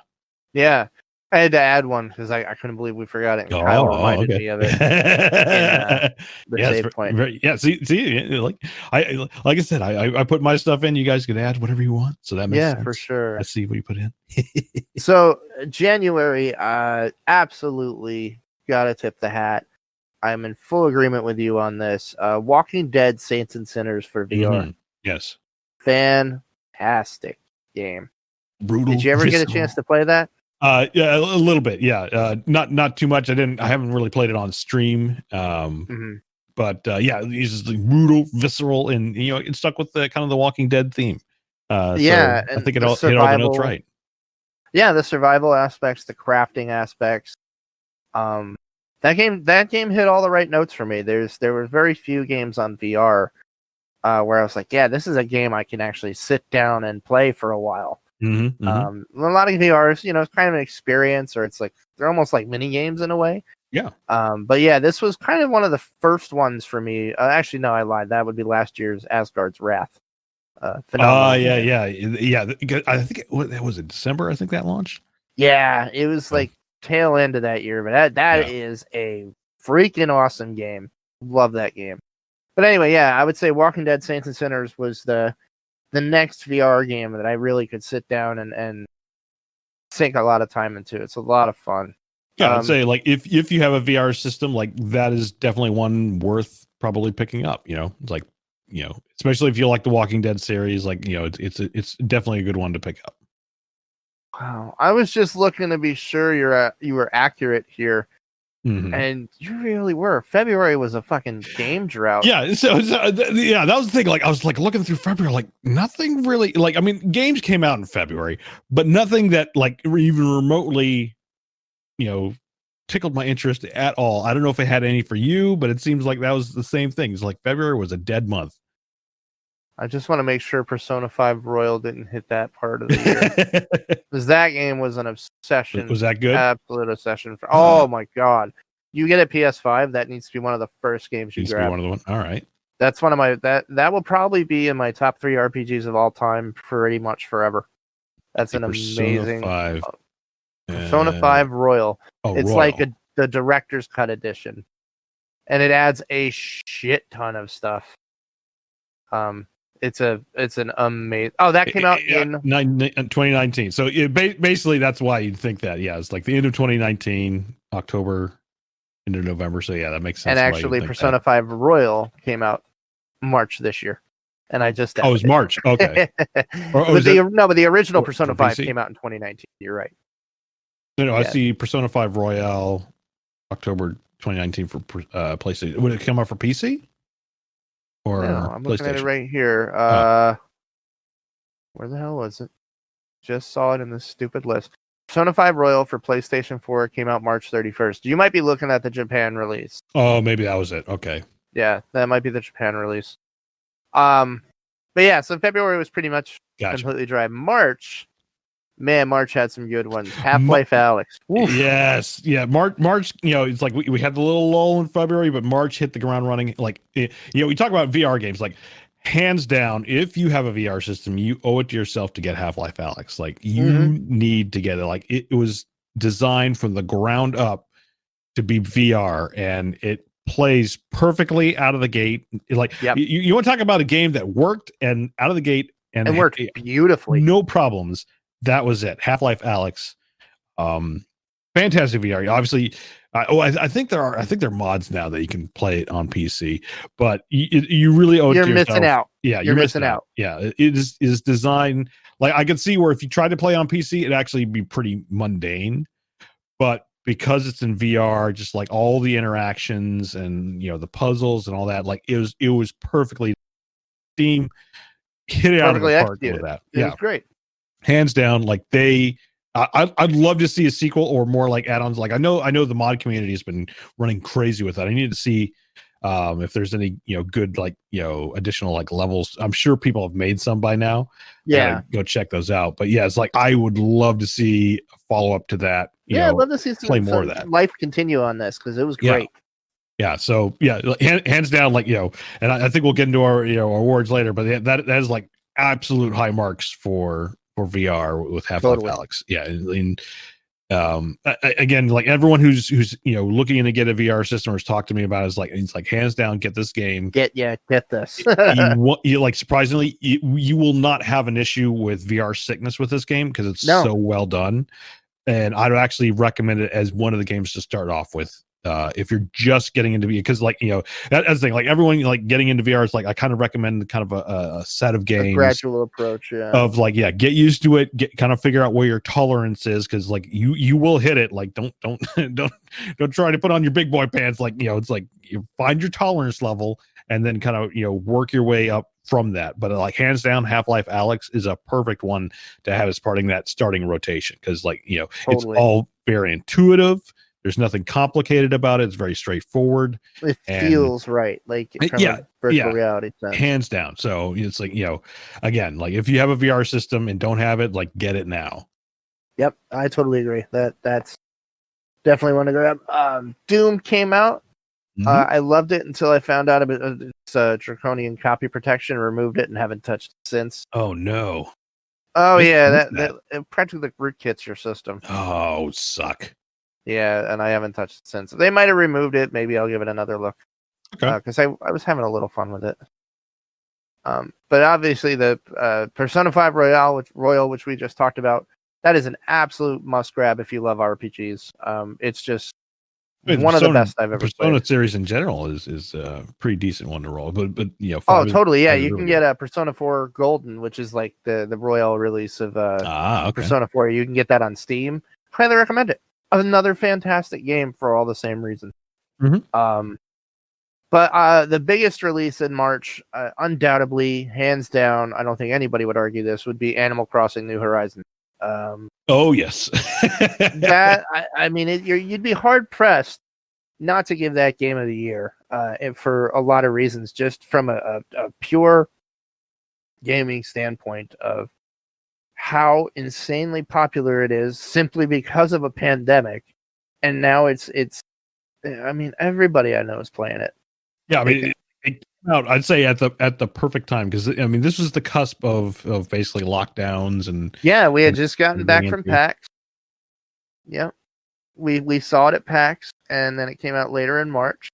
I had to add one because I couldn't believe we forgot it. And Kyle reminded me of it. The save point. See, like I said, I put my stuff in. You guys can add whatever you want. So that makes sense. For sure. Let's see what you put in. So January, absolutely gotta tip the hat. I'm in full agreement with you on this. Walking Dead: Saints and Sinners for VR. Mm-hmm. Yes. Fantastic game. Brutal. Did you ever get a chance to play that? Yeah, a little bit. Yeah. Not too much. I haven't really played it on stream. But yeah, it's just like brutal, visceral, and you know, it's stuck with the kind of the Walking Dead theme. So I think it all hit all the notes right. Yeah, the survival aspects, the crafting aspects. That game hit all the right notes for me. There were very few games on VR where I was like, yeah, this is a game I can actually sit down and play for a while. Mm-hmm. A lot of VRs, you know, it's kind of an experience, or it's like they're almost like mini games in a way. Yeah. But yeah, this was kind of one of the first ones for me. Actually, no, I lied. That would be last year's Asgard's Wrath. Yeah. I think it was in December. I think that launched. Yeah, it was like tail end of that year, but that is a freaking awesome game. Love that game. But anyway, yeah, I would say Walking Dead: Saints and Sinners was the next VR game that I really could sit down and sink a lot of time into. It's a lot of fun. Yeah, I'd say like if you have a VR system, like that is definitely one worth probably picking up. You know, it's like, you know, especially if you like the Walking Dead series, like, you know, it's definitely a good one to pick up. Wow, I was just looking to be sure you were accurate here. Mm-hmm. And you really were. February was a fucking game drought. Yeah, so yeah, that was the thing. Like, I was like looking through February, like nothing really. Like, I mean, games came out in February, but nothing that like even remotely, you know, tickled my interest at all. I don't know if it had any for you, but it seems like that was the same thing. It's like February was a dead month. I just want to make sure Persona 5 Royal didn't hit that part of the year. Because that game was an obsession. Was that good? Absolute obsession. Oh my God. You get a PS5, that needs to be one of the first games you grab. One of the one. All right. That's one of my, that will probably be in my top 3 RPGs of all time pretty much forever. That's an amazing. Persona 5 Royal. It's Royal. Like the director's cut edition. And it adds a shit ton of stuff. It's an amazing. Oh, that came out in 2019. So basically, that's why you'd think that. Yeah, it's like the end of 2019, October into November. So yeah, that makes sense. And actually, Persona 5 Royal came out March this year, and I just it was March. Okay. But the original Persona 5 came out in 2019. You're right. No, I see Persona 5 Royale October 2019 for PlayStation. Would it come out for PC? Or no, I'm looking at it right here. Where the hell was it? Just saw it in this stupid list. Persona 5 Royal for PlayStation 4 came out March 31st. You might be looking at the Japan release. Oh, maybe that was it. Okay. Yeah, that might be the Japan release. But yeah, so February was pretty much completely dry. March Man, March had some good ones. Half-Life Alyx. Oof. Yes. Yeah. March, it's like we had the little lull in February, but March hit the ground running. Like, we talk about VR games, like hands down, if you have a VR system, you owe it to yourself to get Half-Life Alyx. Like you need to get it. Like it was designed from the ground up to be VR, and it plays perfectly out of the gate. Like you want to talk about a game that worked and out of the gate and worked beautifully. No problems. That was it. Half-Life Alyx. Fantastic VR. Obviously, I think there are mods now that you can play it on PC, but you really owe it to yourself. You're missing out. Yeah, you're missing out. Yeah, it is designed like I could see where if you tried to play on PC, it'd actually be pretty mundane, but because it's in VR, just like all the interactions and the puzzles and all that, like it was perfectly Steam hit it out of the park with that. It was great. Hands down, like I'd love to see a sequel or more like add-ons. Like I know the mod community has been running crazy with that. I need to see if there's any good like additional like levels. I'm sure people have made some by now. Yeah, go check those out. But yeah, it's like I would love to see a follow-up to that. I'd love to see more of that life continue on this because it was great. Yeah, so hands down, like and I think we'll get into our awards later, but that is like absolute high marks for VR with Half-Life Alyx. Yeah, and again, like everyone who's looking to get a VR system or has talked to me about it, it's like hands down, get this game. Get this. you like surprisingly, you will not have an issue with VR sickness with this game because it's so well done, and I'd actually recommend it as one of the games to start off with. If you're just getting into VR, because that's the thing, like everyone like getting into VR is like I kind of recommend kind of a set of games, a gradual approach, of like get used to it, kind of figure out where your tolerance is, because like you will hit it. Like don't try to put on your big boy pants. Like it's like you find your tolerance level and then kind of work your way up from that. But like hands down, Half-Life Alyx is a perfect one to have as parting that starting rotation, because like it's all very intuitive. There's nothing complicated about it. It's very straightforward. It feels right, like from a virtual reality sense. Hands down. So it's like again, like if you have a VR system and don't have it, like get it now. Yep, I totally agree. That's definitely one to grab. Doom came out. I loved it until I found out about its draconian copy protection, removed it, and haven't touched it since. Oh no. Oh yeah, that practically rootkits your system. Oh, suck. Yeah, and I haven't touched it since. They might have removed it. Maybe I'll give it another look. Okay. Because I was having a little fun with it. But obviously the Persona 5 Royal, which we just talked about, that is an absolute must grab if you love RPGs. It's just one of the best I've ever played. Persona series in general is a pretty decent one to roll. But totally. Yeah, you can get a Persona 4 Golden, which is like the Royal release of Persona 4. You can get that on Steam. Highly recommend it. Another fantastic game for all the same reasons. Mm-hmm. But the biggest release in March, undoubtedly, hands down, I don't think anybody would argue this, would be Animal Crossing: New Horizons. Oh yes, that I mean, you'd be hard pressed not to give that game of the year, for a lot of reasons. Just from a pure gaming standpoint of how insanely popular it is simply because of a pandemic, and now it's I mean, everybody I know is playing it. Yeah, I mean, it came out, I'd say at the perfect time, because I mean this was the cusp of basically lockdowns, and we had just gotten back from PAX. Yeah, we saw it at PAX, and then it came out later in March,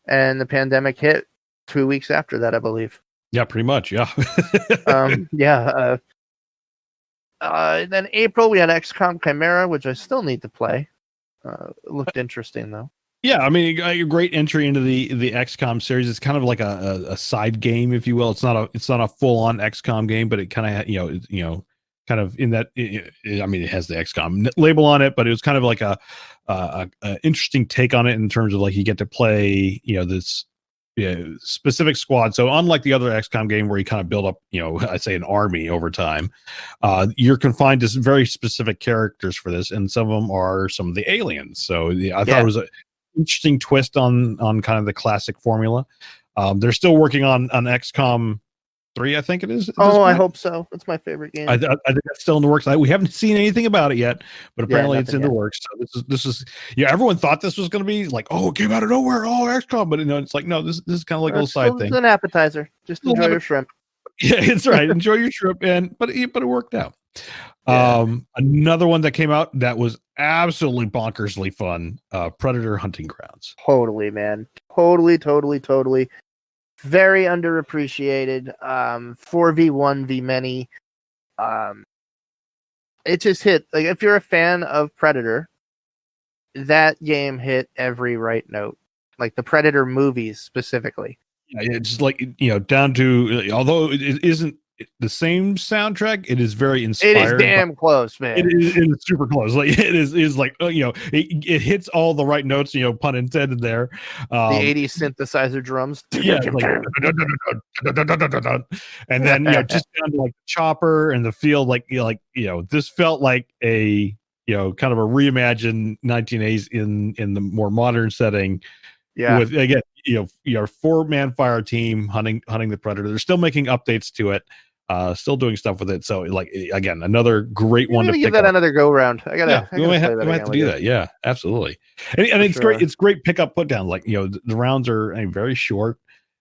and the pandemic hit 2 weeks after that, I believe. Yeah, pretty much. Yeah. Then April we had XCOM Chimera, which I still need to play. It looked interesting though. Yeah, I mean, a great entry into the XCOM series. It's kind of like a side game, if you will. It's not a full on XCOM game, but it kind of kind of in that. I mean, it has the XCOM label on it, but it was kind of like a interesting take on it in terms of like you get to play this specific squad. So unlike the other XCOM game where you kind of build up, I'd say an army over time, you're confined to very specific characters for this, and some of them are some of the aliens. So I thought it was an interesting twist on kind of the classic formula. They're still working on XCOM 3, I think it is. I hope so. That's my favorite game. I think that's still in the works. We haven't seen anything about it yet, but apparently it's in the works. So this is everyone thought this was going to be like, it came out of nowhere, XCOM, but it's like, no, this is kind of like a little side thing. It's an appetizer. Just enjoy your shrimp. Yeah, it's right. Enjoy your shrimp, but it worked out. Yeah. Another one that came out that was absolutely bonkersly fun, Predator Hunting Grounds. Totally, man. Totally. Very underappreciated. 4v1v many. It just hit. Like, if you're a fan of Predator, that game hit every right note. Like the Predator movies specifically. Yeah, it's like, down to, although it isn't the same soundtrack, it is very inspired. It is damn close, man. It is super close. Like it is like, it hits all the right notes, pun intended there. The 80s synthesizer drums. Yeah, like, and then just down to like the chopper and the field, this felt like a kind of a reimagined 1980s in the more modern setting. Yeah. With, again, your 4-man fire team hunting the Predator. They're still making updates to it, still doing stuff with it. So, like, again, another great one to give that another go round. I gotta have to do that. Yeah, absolutely. And it's great. It's great pickup put down. Like, the rounds are very short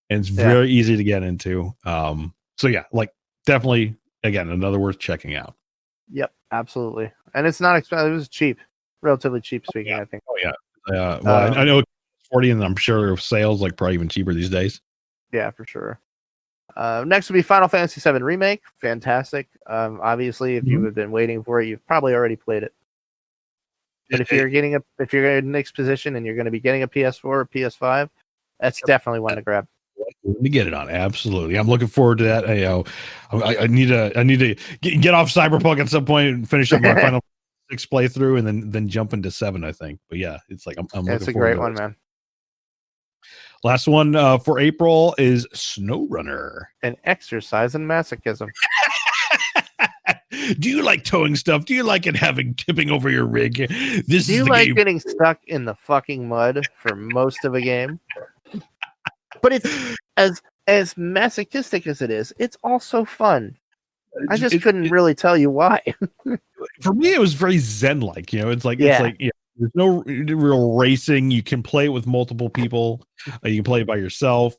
and it's very easy to get into. So yeah, like, definitely, again, another worth checking out. Yep, absolutely. And it's not expensive. It was cheap, relatively cheap. Speaking, I think. Oh yeah. Well, I know. 40, and I'm sure sales like probably even cheaper these days. Yeah, for sure. Next would be Final Fantasy VII Remake. Fantastic. Obviously, if you have been waiting for it, you've probably already played it. But if you're in the next position and you're going to be getting a PS4 or PS5, that's definitely one to grab. To get it on, absolutely. I'm looking forward to that. I need to get off Cyberpunk at some point and finish up my Final 6 playthrough, and then jump into 7. I think, but yeah, it's like I'm looking forward. It's a great one, man. Last one for April is SnowRunner. An exercise in masochism. Do you like towing stuff? Do you like it tipping over your rig? Do you like getting stuck in the fucking mud for most of a game? But it's as masochistic as it is, it's also fun. I just couldn't really tell you why. For me, it was very Zen-like. It's like there's no real racing. You can play it with multiple people. You can play it by yourself.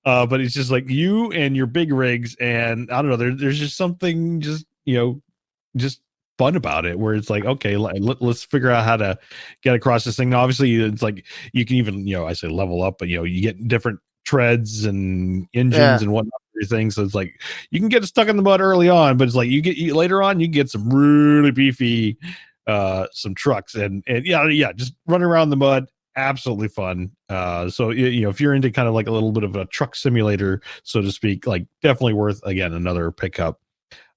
But it's just like you and your big rigs, and I don't know. There's just something just fun about it, where it's like, okay, let's figure out how to get across this thing. Now, obviously, it's like you can even I say level up, but you get different treads and engines and whatnot. Everything, so it's like you can get stuck in the mud early on, but it's like later on you get some really beefy some trucks and just running around the mud, absolutely fun. So if you're into kind of like a little bit of a truck simulator, so to speak, like definitely worth, again, another pickup.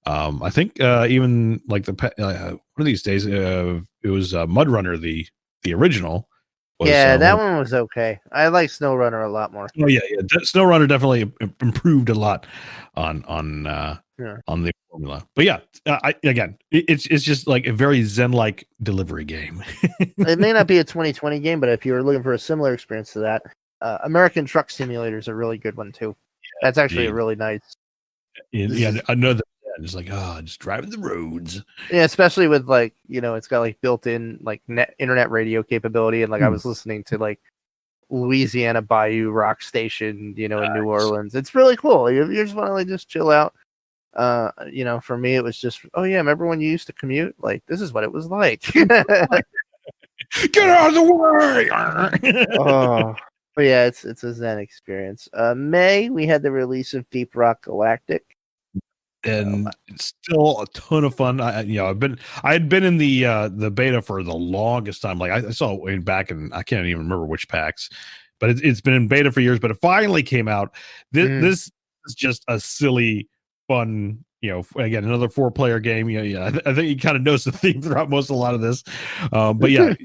I think even like one of these days it was Mud Runner, the original. That one was okay. I like SnowRunner a lot more. Oh yeah. SnowRunner definitely improved a lot on the formula. But yeah, it's just like a very Zen-like delivery game. It may not be a 2020 game, but if you're looking for a similar experience to that, American Truck Simulator is a really good one too. That's actually a really nice. I know that. Just like, just driving the roads. Yeah, especially with like, it's got like built-in like internet radio capability, and like I was listening to like Louisiana Bayou Rock Station, in New Orleans. It's really cool. You just want to like just chill out. For me, it was just, remember when you used to commute? Like, this is what it was like. Get out of the way! But yeah, it's a Zen experience. May, we had the release of Deep Rock Galactic. And it's still a ton of fun. I had been in the beta for the longest time. Like I saw it back in, I can't even remember which packs, but it's been in beta for years. But it finally came out. This is just a silly, fun. Again, another 4-player game. I think you kind of notice the theme throughout a lot of this. But yeah,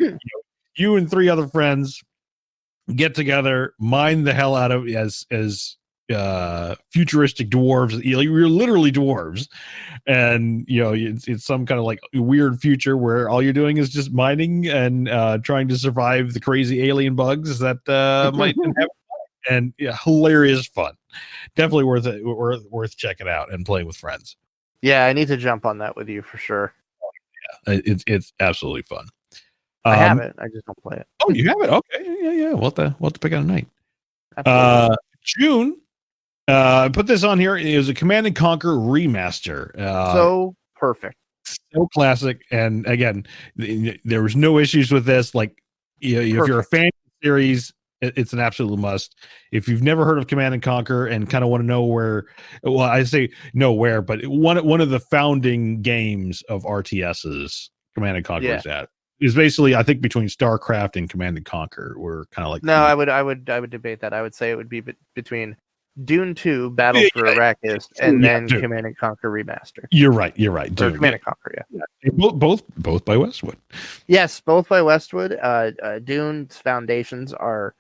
you and 3 other friends get together, mine the hell out of as futuristic dwarves. You're literally dwarves, and it's some kind of like weird future where all you're doing is just mining and trying to survive the crazy alien bugs that might happen. and hilarious fun. Definitely worth it. Worth checking out and playing with friends. Yeah, I need to jump on that with you for sure. Yeah, it's absolutely fun. I have it. I just don't play it. Oh, you have it? Okay. Yeah. We'll have to pick out a night. June. Put this on here. It was a Command and Conquer remaster. So perfect. So classic. And again, there was no issues with this. Like, if you're a fan of the series, it's an absolute must. If you've never heard of Command and Conquer and kind of want to know where, well, I say nowhere, but one of the founding games of RTSs, Command and Conquer is at. Is basically, I think, between StarCraft and Command and Conquer. We're kind of like I would debate that. I would say it would be between Dune 2, Battle for Arrakis, and then Command and Conquer Remaster. You're right. Dune, Command and Conquer, Both by Westwood. Yes, both by Westwood. Dune's foundations are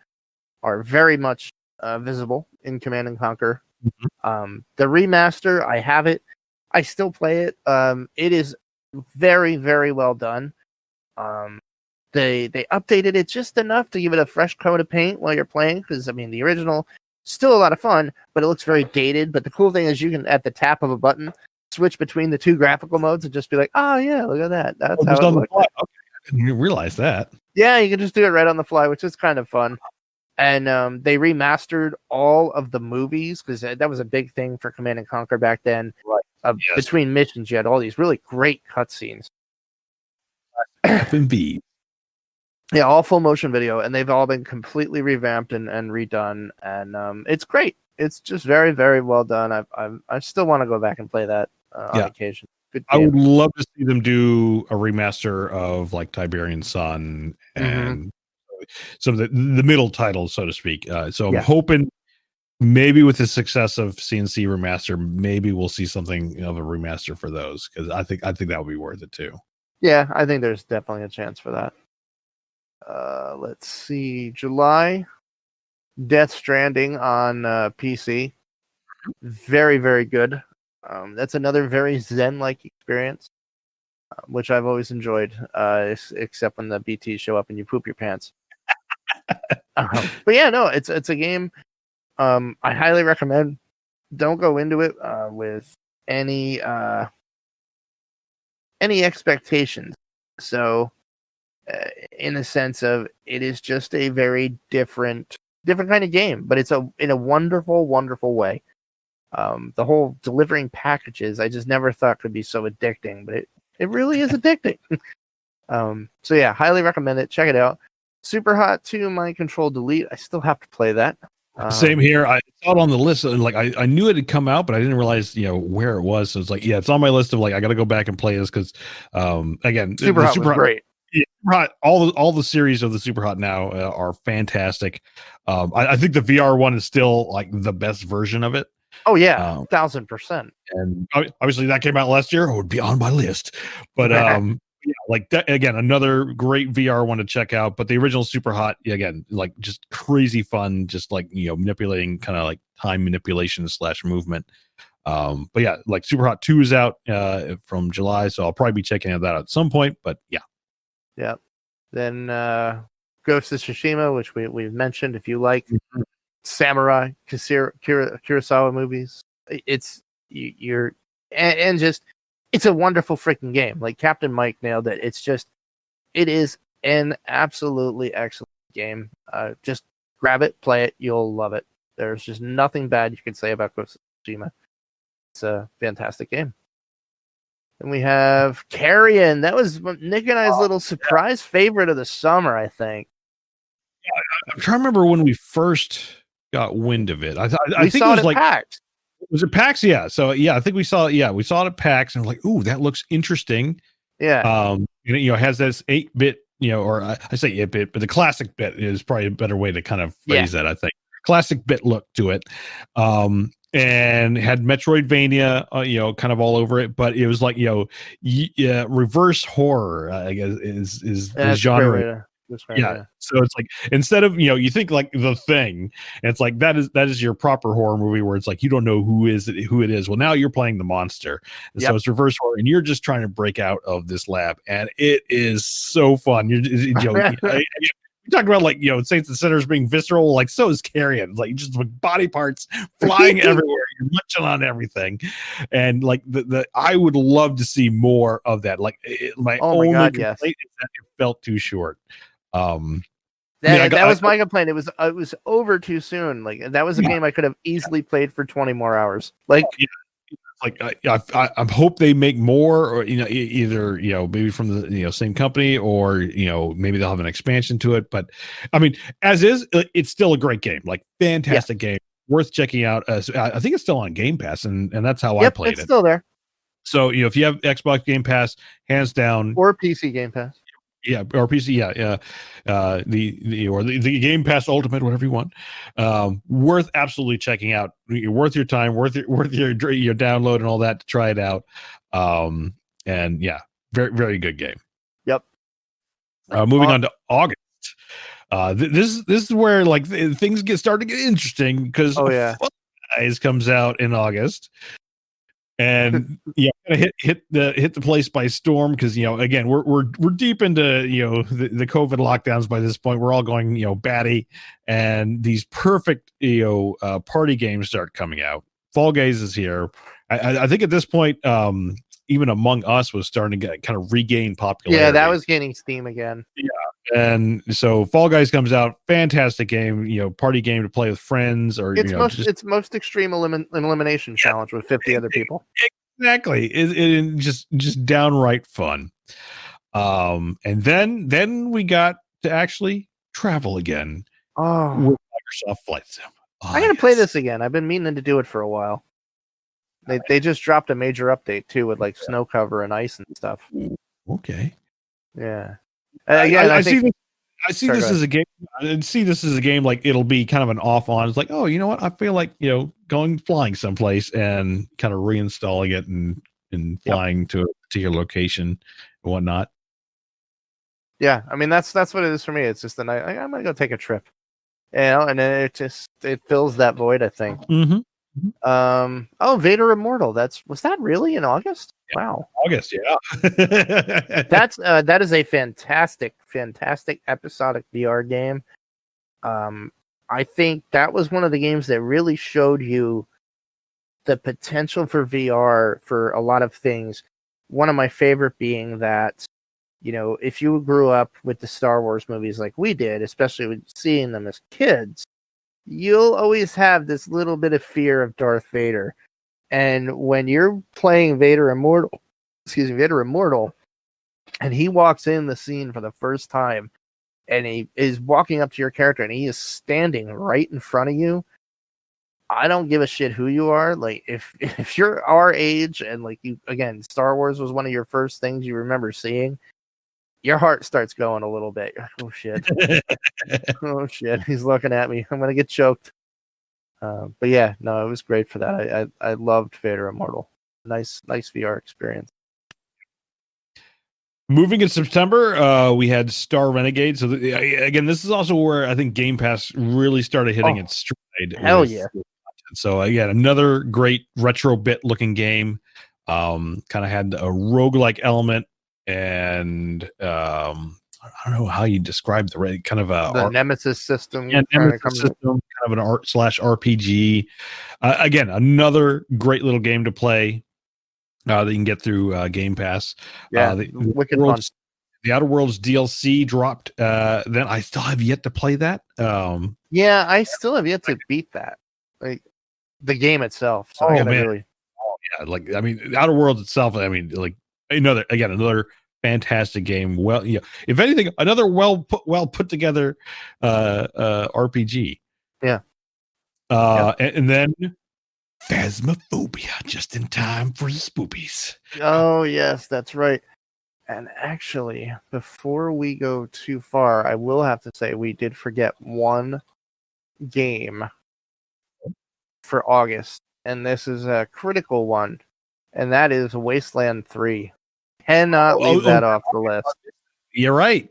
very much visible in Command and Conquer. Mm-hmm. The remaster, I have it. I still play it. It is very, very well done. They updated it just enough to give it a fresh coat of paint while you're playing, because I mean the original still a lot of fun, but it looks very dated. But the cool thing is you can, at the tap of a button, switch between the two graphical modes and just be like, oh yeah, look at that. That's how it looks. Okay. I didn't realize that. Yeah, you can just do it right on the fly, which is kind of fun. And they remastered all of the movies, because that was a big thing for Command and Conquer back then. Right. Between missions, you had all these really great cutscenes. FMV. Yeah, all full motion video, and they've all been completely revamped and redone, and it's great. It's just very, very well done. I still want to go back and play that on occasion. Good game. I would love to see them do a remaster of like Tiberian Sun and some of the middle titles, so to speak. So I'm hoping maybe with the success of CNC Remaster, maybe we'll see something of a remaster for those, because I think that would be worth it too. Yeah, I think there's definitely a chance for that. Let's see. July, Death Stranding on PC. Very, very good. That's another very Zen-like experience, which I've always enjoyed, except when the BTs show up and you poop your pants. But yeah, no, it's a game I highly recommend. Don't go into it with any expectations. So, in a sense of, it is just a very different kind of game, but it's in a wonderful, wonderful way. The whole delivering packages, I just never thought could be so addicting, but it really is addicting. So yeah, highly recommend it. Check it out. Superhot 2 Mind Control Delete. I still have to play that. Same here. I saw it on the list, and like I knew it had come out, but I didn't realize where it was. So it's like, it's on my list of like, I got to go back and play this, because again, Superhot was great. Yeah, Superhot, all the series of the Superhot now are fantastic. I think the VR one is still like the best version of it. Oh yeah, 1,000%. And obviously that came out last year. It would be on my list, but like that, again, another great VR one to check out. But the original Superhot, again, like just crazy fun, just like manipulating, kind of like time manipulation / movement. But yeah, like Superhot 2 is out from July, so I'll probably be checking that out at some point. But yeah. Then Ghost of Tsushima, which we've mentioned. If you like samurai Kurosawa movies, it's it's a wonderful freaking game. Like Captain Mike nailed it. It is an absolutely excellent game. Just grab it, play it, you'll love it. There's just nothing bad you can say about Ghost of Tsushima. It's a fantastic game. And we have Carrion. That was Nick and I's little surprise favorite of the summer, I think. Yeah, I'm trying to remember when we first got wind of it. I think saw it was at PAX. Was it PAX? Yeah. So I think we saw it at PAX, and we're like, ooh, that looks interesting. Yeah. It has this 8-bit, or I say 8-bit, but the classic bit is probably a better way to kind of phrase that, I think. Classic bit look to it. And had Metroidvania, kind of all over it, but it was like, reverse horror, I guess is the genre. Yeah. So it's like, instead of, you think like The Thing, and it's like, that is your proper horror movie where it's like, you don't know who it is. Well, now you're playing the monster. And so it's reverse horror, and you're just trying to break out of this lab. And it is so fun. we talked about like Saints and Sinners being visceral, like so is Carrion, like just with body parts flying everywhere, you're munching on everything, and like the I would love to see more of that. Like my only complaint is that it felt too short. That was my complaint. It was over too soon. Like that was a game I could have easily played for 20 more hours. Like. Like I hope they make more, or either maybe from the same company, or maybe they'll have an expansion to it. But I mean, as is, it's still a great game, like fantastic game, worth checking out. I think it's still on Game Pass, and that's how I played it. It's still there. So if you have Xbox Game Pass, hands down, or PC Game Pass. Yeah, or PC, the Game Pass Ultimate, whatever you want. Worth absolutely checking out. Worth your time, worth your download and all that to try it out. And yeah, very very good game. Yep. Moving on to August. This is where like things start to get interesting, because FallGuys comes out in August. And hit the place by storm, because again we're deep into the COVID lockdowns by this point. We're all going batty, and these perfect party games start coming out. FallGuys is here. I think at this point even Among Us was starting to kind of regain popularity. Yeah, that was gaining steam again. Yeah. And so FallGuys comes out, fantastic game, party game to play with friends, or it's most extreme elimination challenge with 50 other people. Exactly, it just downright fun. And then we got to actually travel again. With Microsoft Flight Sim. I'm gonna play this again. I've been meaning to do it for a while. They just dropped a major update too, with like snow cover and ice and stuff. Okay. Yeah. Again, I see this as a game. I see this as a game like it'll be kind of an off-on. It's like, oh, you know what? I feel like going flying someplace and kind of reinstalling it and flying to a particular location and whatnot. Yeah, I mean that's what it is for me. It's just the night I'm gonna go take a trip, and it fills that void, I think. Mm-hmm. Vader Immortal. Was that really in August? Yeah. Wow. August, yeah. That is a fantastic episodic VR game. I think that was one of the games that really showed you the potential for VR for a lot of things. One of my favorite being that, if you grew up with the Star Wars movies like we did, especially with seeing them as kids, you'll always have this little bit of fear of Darth Vader. And when you're playing Vader Immortal, and he walks in the scene for the first time, and he is walking up to your character, and he is standing right in front of you, I don't give a shit who you are. Like, if you're our age, and like Star Wars was one of your first things you remember seeing, your heart starts going a little bit. Oh shit! Oh shit! He's looking at me. I'm gonna get choked. But yeah, no, it was great for that. I loved Vader Immortal. Nice VR experience. Moving in September, we had Star Renegade. So again, this is also where I think Game Pass really started hitting its stride. Hell yeah! So again, another great retro bit looking game. Kind of had a roguelike element. And I don't know how you describe the kind of the Nemesis system. Yeah, Nemesis system, kind of an art/RPG. Again, another great little game to play that you can get through Game Pass. Yeah, wicked fun. The OuterWorlds DLC dropped. Then I still have yet to play that. Yeah, I still have yet to beat that. Like the game itself. So man. Like OuterWorlds itself. I mean, like. Another fantastic game. Well, if anything, another well put together RPG. Yeah. And then Phasmaphobia, just in time for the spoopies. Oh yes, that's right. And actually, before we go too far, I will have to say we did forget one game for August, and this is a critical one. And that is Wasteland 3. Cannot leave that off the list. You're right.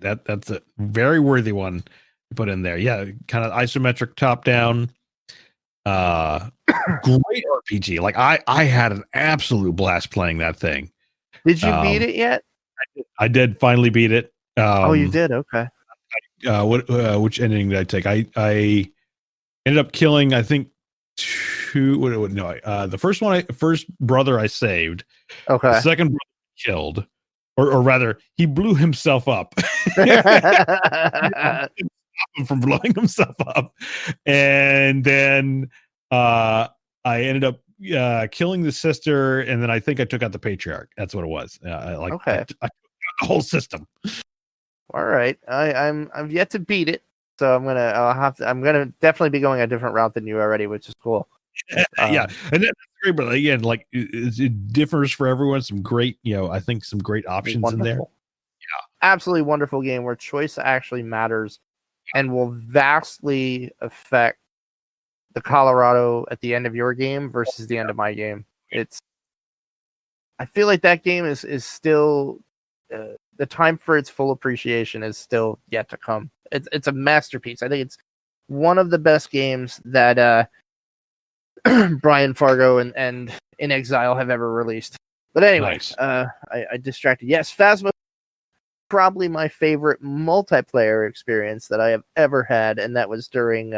That's a very worthy one to put in there. Yeah, kind of isometric top down. Great RPG. Like I had an absolute blast playing that thing. Did you beat it yet? I did finally beat it. You did? Okay. which ending did I take? I ended up killing, I think, two. No, the first brother I saved. Okay. The second brother killed, or rather, he blew himself up. From blowing himself up, and then I ended up killing the sister, and then I think I took out the patriarch. That's what it was. I took out the whole system. All right, I've yet to beat it, so I'm gonna definitely be going a different route than you already, which is cool. Yeah, and that's great, but again, like it differs for everyone. Some great, I think some great options in there. Yeah, absolutely wonderful game where choice actually matters and will vastly affect the Colorado at the end of your game versus the end of my game. I feel like that game is still the time for its full appreciation is still yet to come. It's a masterpiece. I think it's one of the best games that Brian Fargo and In Exile have ever released. But anyway, nice. I distracted. Yes, Phasma, probably my favorite multiplayer experience that I have ever had, and that was during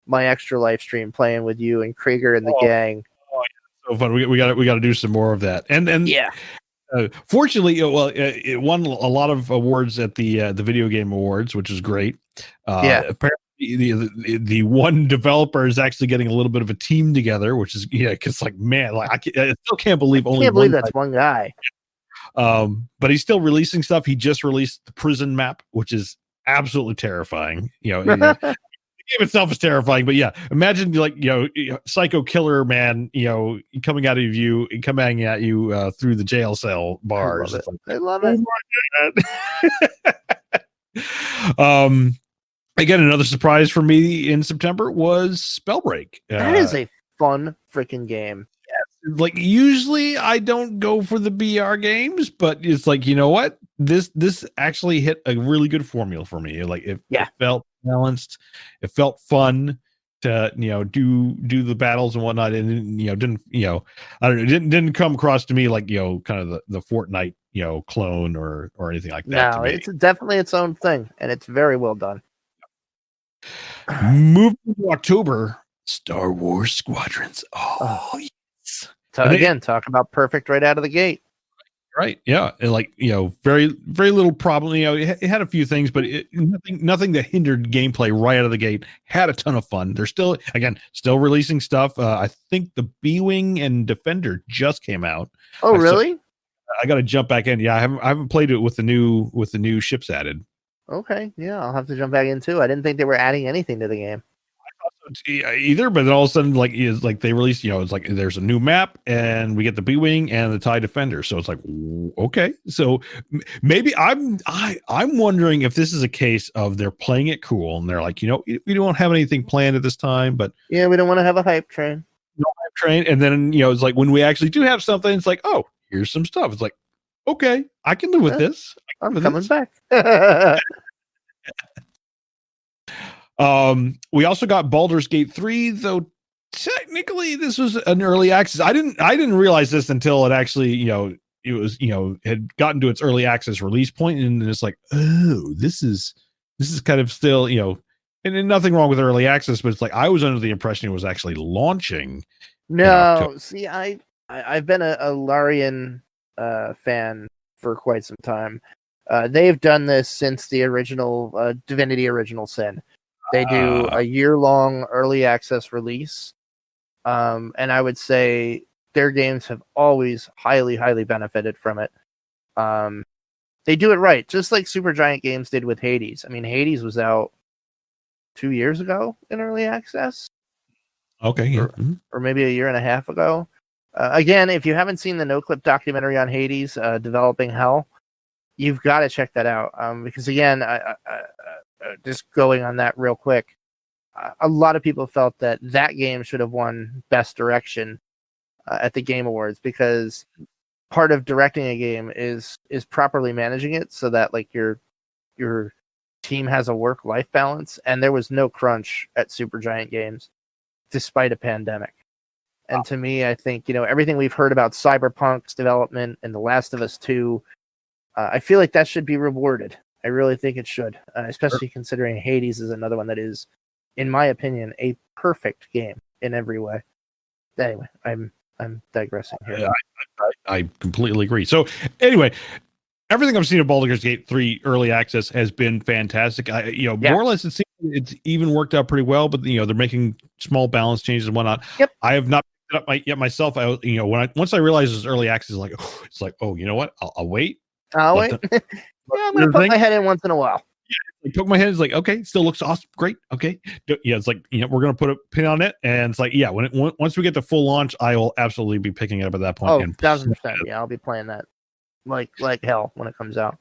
my extra live stream playing with you and Krieger and the gang. Oh, yeah. So fun! We got to do some more of that. And yeah. Fortunately, it won a lot of awards at the Video Game Awards, which is great. Apparently, the one developer is actually getting a little bit of a team together, which is because like man, like I still can't believe that's one guy. But he's still releasing stuff. He just released the prison map, which is absolutely terrifying. The game itself is terrifying, but yeah, imagine like psycho killer man, coming at you through the jail cell bars. I love it. Again, another surprise for me in September was Spellbreak. That is a fun freaking game. Like usually I don't go for the BR games, but it's like, you know what? This actually hit a really good formula for me. Like it felt balanced. It felt fun to, do the battles and whatnot. And, didn't didn't come across to me like, kind of the Fortnite, clone or anything like that. No, it's definitely its own thing and it's very well done. Moving to October, Star Wars Squadrons. Oh, yes. Talk about perfect right out of the gate. Right. Yeah. And like, very, very little problem. It had a few things, but nothing that hindered gameplay right out of the gate. Had a ton of fun. They're still releasing stuff. I think the B-Wing and Defender just came out. Oh, really? I got to jump back in. Yeah. I haven't played it with the new ships added. Okay. Yeah. I'll have to jump back in too. I didn't think they were adding anything to the game. Either, but then all of a sudden, like they released, it's like there's a new map, and we get the B-Wing and the TIE Defender. So it's like, okay, so maybe I'm wondering if this is a case of they're playing it cool, and they're like, we don't have anything planned at this time, but yeah, we don't want to have a hype train. No hype train, and then it's like when we actually do have something, it's like, oh, here's some stuff. It's like, okay, I can live with this. I'm coming back. We also got Baldur's Gate 3, though technically this was an early access. I didn't realize this until it actually, it was, had gotten to its early access release point, and it's like, oh, this is kind of still, and nothing wrong with early access, but it's like I was under the impression it was actually launching. No, see, I've been a Larian fan for quite some time. They've done this since the original Divinity Original Sin. They do a year-long early access release, and I would say their games have always highly, highly benefited from it. They do it right, just like Supergiant Games did with Hades. I mean, Hades was out 2 years ago in early access. Okay, yeah. Or maybe a year and a half ago. Again, if you haven't seen the no-clip documentary on Hades, Developing Hell, you've got to check that out. Because again, I just going on that real quick, a lot of people felt that game should have won Best Direction at the Game Awards, because part of directing a game is properly managing it so that like your team has a work-life balance, and there was no crunch at Supergiant Games despite a pandemic. And to me, I think everything we've heard about Cyberpunk's development and The Last of Us 2, I feel like that should be rewarded. I really think it should, especially considering Hades is another one that is, in my opinion, a perfect game in every way. Anyway, I'm digressing here. I completely agree. So anyway, everything I've seen of Baldur's Gate 3 early access has been fantastic. More or less it seems it's even worked out pretty well, but they're making small balance changes and whatnot. Yep. I have not picked it up myself. Once I realized it's early access, it's like, oh, you know what? I'll wait. I'll wait. I'm gonna put my head in once in a while. I poke my head. It's like, okay, still looks awesome, great, okay. It's like, we're gonna put a pin on it, and it's like, once we get the full launch, I will absolutely be picking it up at that point. Oh, 1,000%. Yeah, I'll be playing that like hell when it comes out.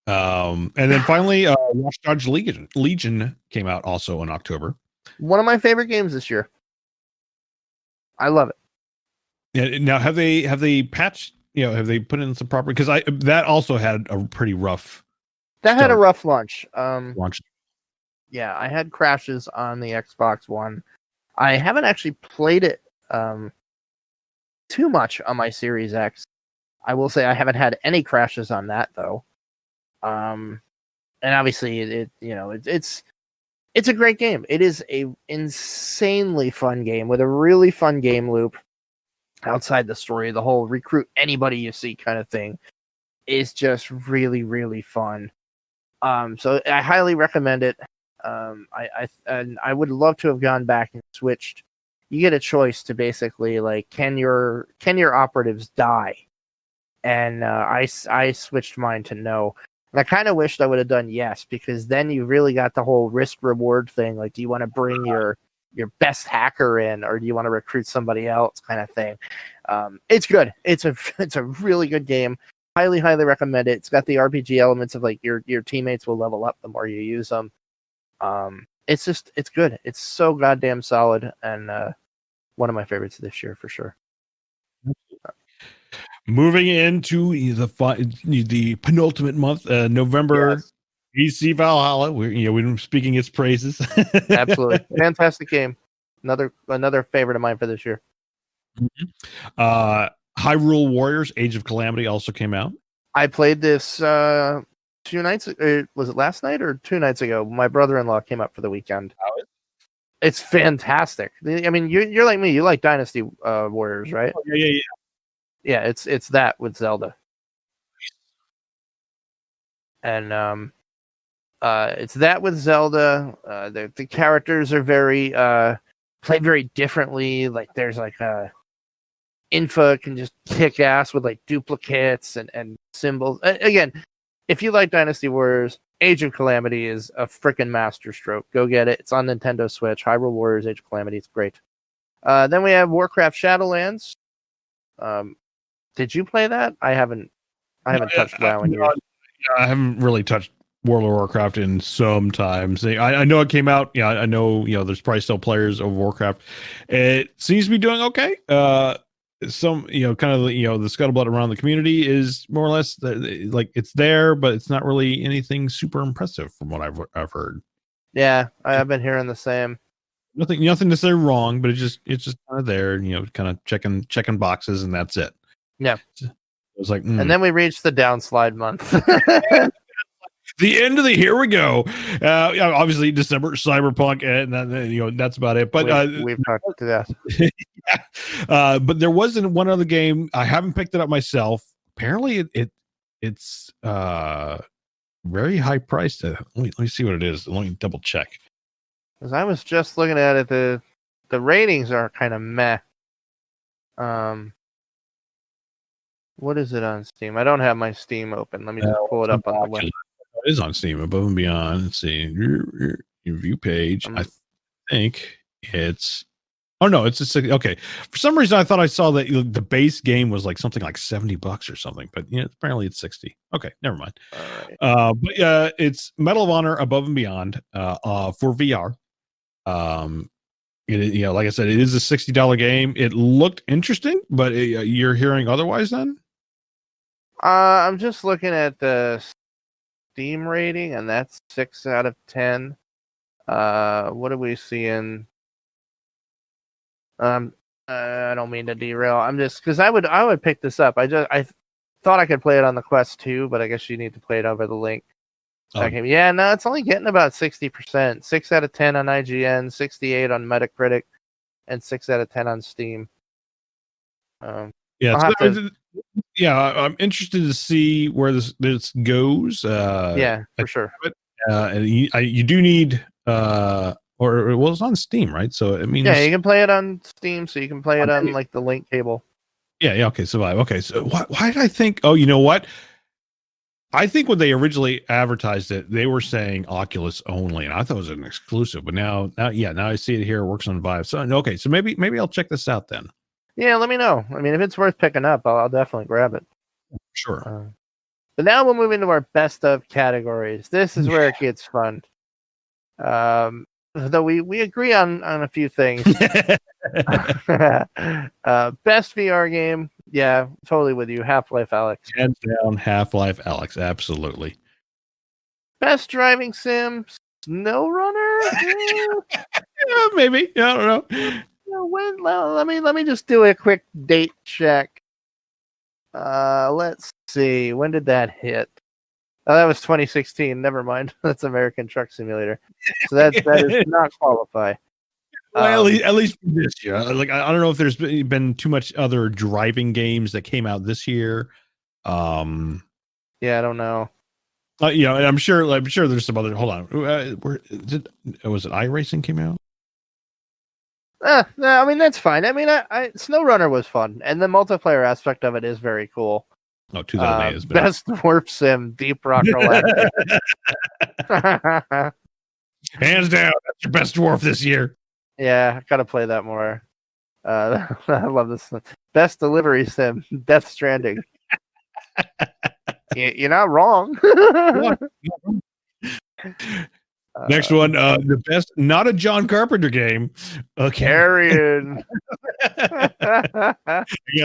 And then finally, Watch Dogs Legion came out also in October. One of my favorite games this year. I love it. Yeah. Now, have they patched? Have they put in some proper? Because that also had a pretty rough. That had a rough launch. Launch. Yeah, I had crashes on the Xbox One. I haven't actually played it too much on my Series X. I will say I haven't had any crashes on that though. And obviously it's a great game. It is a insanely fun game with a really fun game loop outside the story. The whole recruit anybody you see kind of thing is just really, really fun. So I highly recommend it. I would love to have gone back and switched. You get a choice to basically can your operatives die? And I switched mine to no. And I kind of wished I would have done yes, because then you really got the whole risk reward thing. Like, do you want to bring your best hacker in, or do you want to recruit somebody else, kind of thing? It's good. It's a really good game. Highly, highly recommend it. It's got the RPG elements of your teammates will level up the more you use them. It's good. It's so goddamn solid, and one of my favorites this year for sure. Moving into the penultimate month, November, EC Valhalla. We've been speaking its praises. Absolutely, fantastic game. Another favorite of mine for this year. Mm-hmm. Hyrule Warriors: Age of Calamity also came out. I played this 2 nights. Was it last night or 2 nights ago? My brother-in-law came up for the weekend. It's fantastic. I mean, you're like me. You like Dynasty Warriors, right? Oh, yeah. Yeah, it's that with Zelda, and it's that with Zelda. The characters are very played very differently. Like there's Infa can just kick ass with duplicates and symbols. Again, if you like Dynasty Warriors, Age of Calamity is a freaking masterstroke. Go get it. It's on Nintendo Switch. Hyrule Warriors: Age of Calamity. It's great. Then we have Warcraft Shadowlands. Did you play that? I haven't touched WoW in years. I haven't really touched World of Warcraft in some times. I know it came out. Yeah, I know. There's probably still players of Warcraft. It seems to be doing okay. Some kind of the scuttlebutt around the community is more or less it's there, but it's not really anything super impressive from what I've heard. Yeah, I've been hearing the same. Nothing necessarily wrong, but it's just kind of there. Kind of checking boxes, and that's it. Yeah, it was like, and then we reached the downslide month. The end of the here we go. Obviously December Cyberpunk, and then that's about it. But we've talked to that. Yeah. But there wasn't one other game. I haven't picked it up myself. Apparently, it's very high priced. Let me see what it is. Let me double check. Because I was just looking at it, the ratings are kind of meh. What is it on Steam? I don't have my Steam open. Let me just pull it up on the web. It is on Steam, Above and Beyond. Let's see. Your review page. I think it's... Oh, no, it's a... Okay. For some reason, I thought I saw that the base game was something like $70 or something, but apparently it's 60. Okay, never mind. All right. But it's Medal of Honor Above and Beyond for VR. Like I said, it is a $60 game. It looked interesting, but you're hearing otherwise then? I'm just looking at the Steam rating, and that's 6 out of 10. What are we seeing? I don't mean to derail. I'm just because I would pick this up. I thought I could play it on the Quest 2, but I guess you need to play it over the link. Okay, yeah, no, it's only getting about 60%. 6 out of 10 on IGN, 68 on Metacritic, and 6 out of 10 on Steam. I'm interested to see where this goes. For sure. And you do need it's on Steam, right? So it means you can play it on Steam, so you can play it on like the link cable. Yeah. Okay, Survive. Okay, so why did I think? Oh, you know what? I think when they originally advertised it, they were saying Oculus only, and I thought it was an exclusive. But now I see it here. It works on Vive. So okay, so maybe I'll check this out then. Yeah, let me know. I mean, if it's worth picking up, I'll definitely grab it. Sure. But now we'll move into our best of categories. This is where it gets fun. Though we agree on a few things. Best VR game. Yeah, totally with you. Half-Life Alyx. Hands down, Half-Life Alyx. Absolutely. Best driving sim. SnowRunner? Maybe. I don't know. Let me just do a quick date check. Let's see. When did that hit? Oh, that was 2016. Never mind. That's American Truck Simulator. So that does not qualify. Well, at least for this year. Like I don't know if there's been too much other driving games that came out this year. Yeah, I don't know. And I'm sure there's some other. Hold on. Where is it? Was it iRacing came out? No, I mean that's fine. I mean, I SnowRunner was fun, and the multiplayer aspect of it is very cool. Oh, 2008 is best warp sim, Deep Rock Galactic. Hands down, that's your best dwarf this year. Yeah, I gotta play that more. I love this. Best delivery sim, Death Stranding. You're not wrong. Next one, the best, not a John Carpenter game. Okay. Carrion. Again,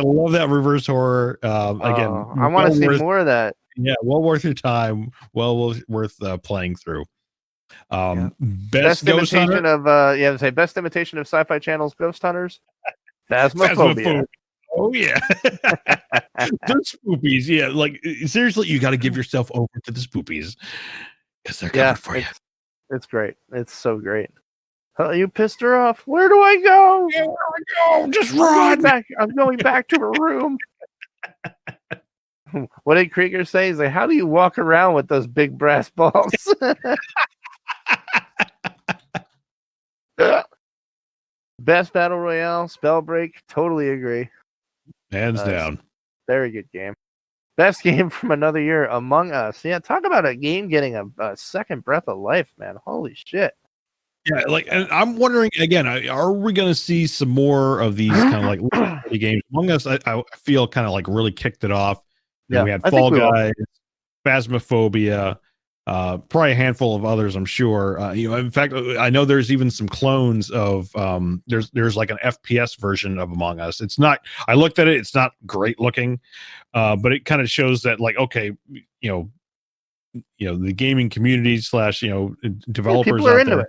love that reverse horror. Again, I want to see more of that. Yeah, well worth your time. Well worth playing through. Best Ghost imitation Hunter? of best imitation of Sci-Fi Channel's Ghost Hunters. Phasmaphobia. Oh yeah, the spoopies. Yeah, like seriously, you got to give yourself over to the spoopies because they're coming for you. It's great. It's so great. Oh, you pissed her off. Where do I go? Where do I go? Just run. I'm going back to her room. What did Krieger say? He's like, how do you walk around with those big brass balls? Best Battle Royale, Spellbreak. Totally agree. Hands down. Very good game. Best game from another year, Among Us. Yeah, talk about a game getting a second breath of life, man. Holy shit. Yeah, and I'm wondering again, are we going to see some more of these kind of like games? Among Us, I feel kind of like really kicked it off. We had Fall Guys, Phasmaphobia, probably a handful of others, I'm sure. In fact, I know there's even some clones of there's like an FPS version of Among Us. It's not. I looked at it. It's not great looking, but it kind of shows that like okay, the gaming community / developers people are out into there. It.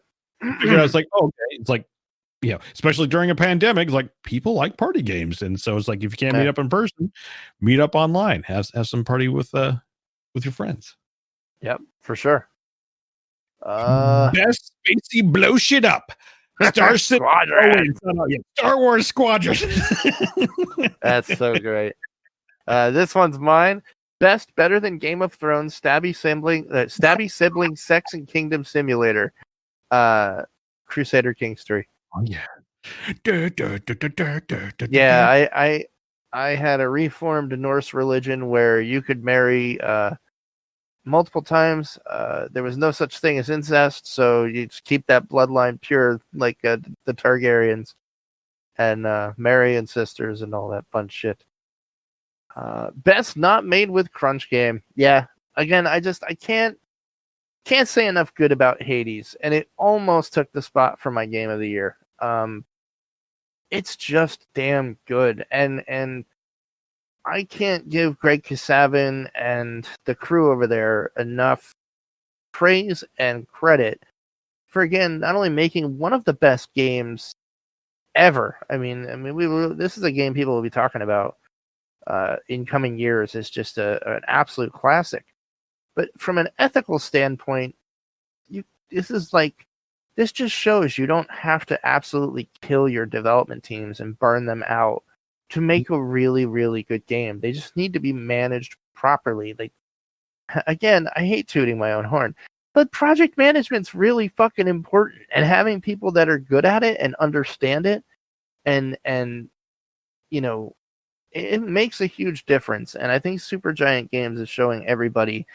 Figured out it's like okay, it's like especially during a pandemic, like people like party games, and so it's like if you can't meet up in person, meet up online, have some party with your friends. Yep, for sure. Best spacey blow shit up. Star Squadrons. Star Wars Squadrons. That's so great. This one's mine. Best, better than Game of Thrones, stabby sibling sex and kingdom simulator. Crusader Kings 3. Oh yeah. Yeah, I had a reformed Norse religion where you could marry multiple times. There was no such thing as incest, so you just keep that bloodline pure, like the Targaryens, and marry ancestors and all that fun shit. Best not made with crunch game. Yeah, again, I can't say enough good about Hades, and it almost took the spot for my game of the year. It's just damn good, and I can't give Greg Kasavin and the crew over there enough praise and credit for, again, not only making one of the best games ever. I mean, this is a game people will be talking about in coming years. It's just an absolute classic. But from an ethical standpoint, this just shows you don't have to absolutely kill your development teams and burn them out to make a really, really good game. They just need to be managed properly. Like, again, I hate tooting my own horn, but project management's really fucking important, and having people that are good at it and understand it, and you know, it makes a huge difference. And I think Supergiant Games is showing everybody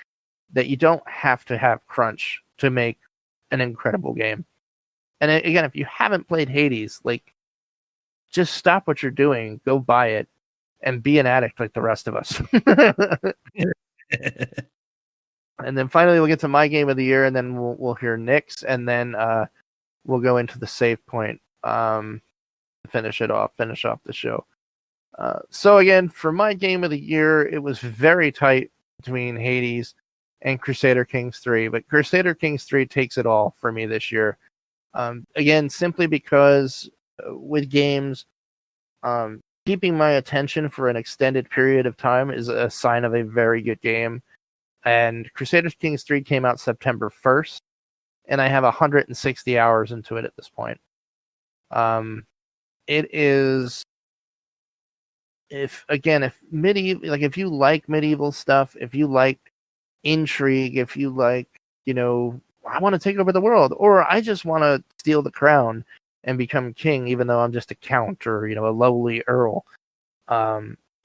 that you don't have to have crunch to make an incredible game. And again, if you haven't played Hades, like, just stop what you're doing, go buy it, and be an addict like the rest of us. And then finally, we'll get to my game of the year, and then we'll hear Nick's, and then we'll go into the save point, finish off the show. So again, for my game of the year, it was very tight between Hades and Crusader Kings 3, but Crusader Kings 3 takes it all for me this year. Again, simply because with games, keeping my attention for an extended period of time is a sign of a very good game. And Crusader Kings 3 came out September 1st, and I have 160 hours into it at this point. It is, if you like medieval stuff, if you like intrigue, if you like, I want to take over the world, or I just want to steal the crown and become king, even though I'm just a count or, a lowly earl.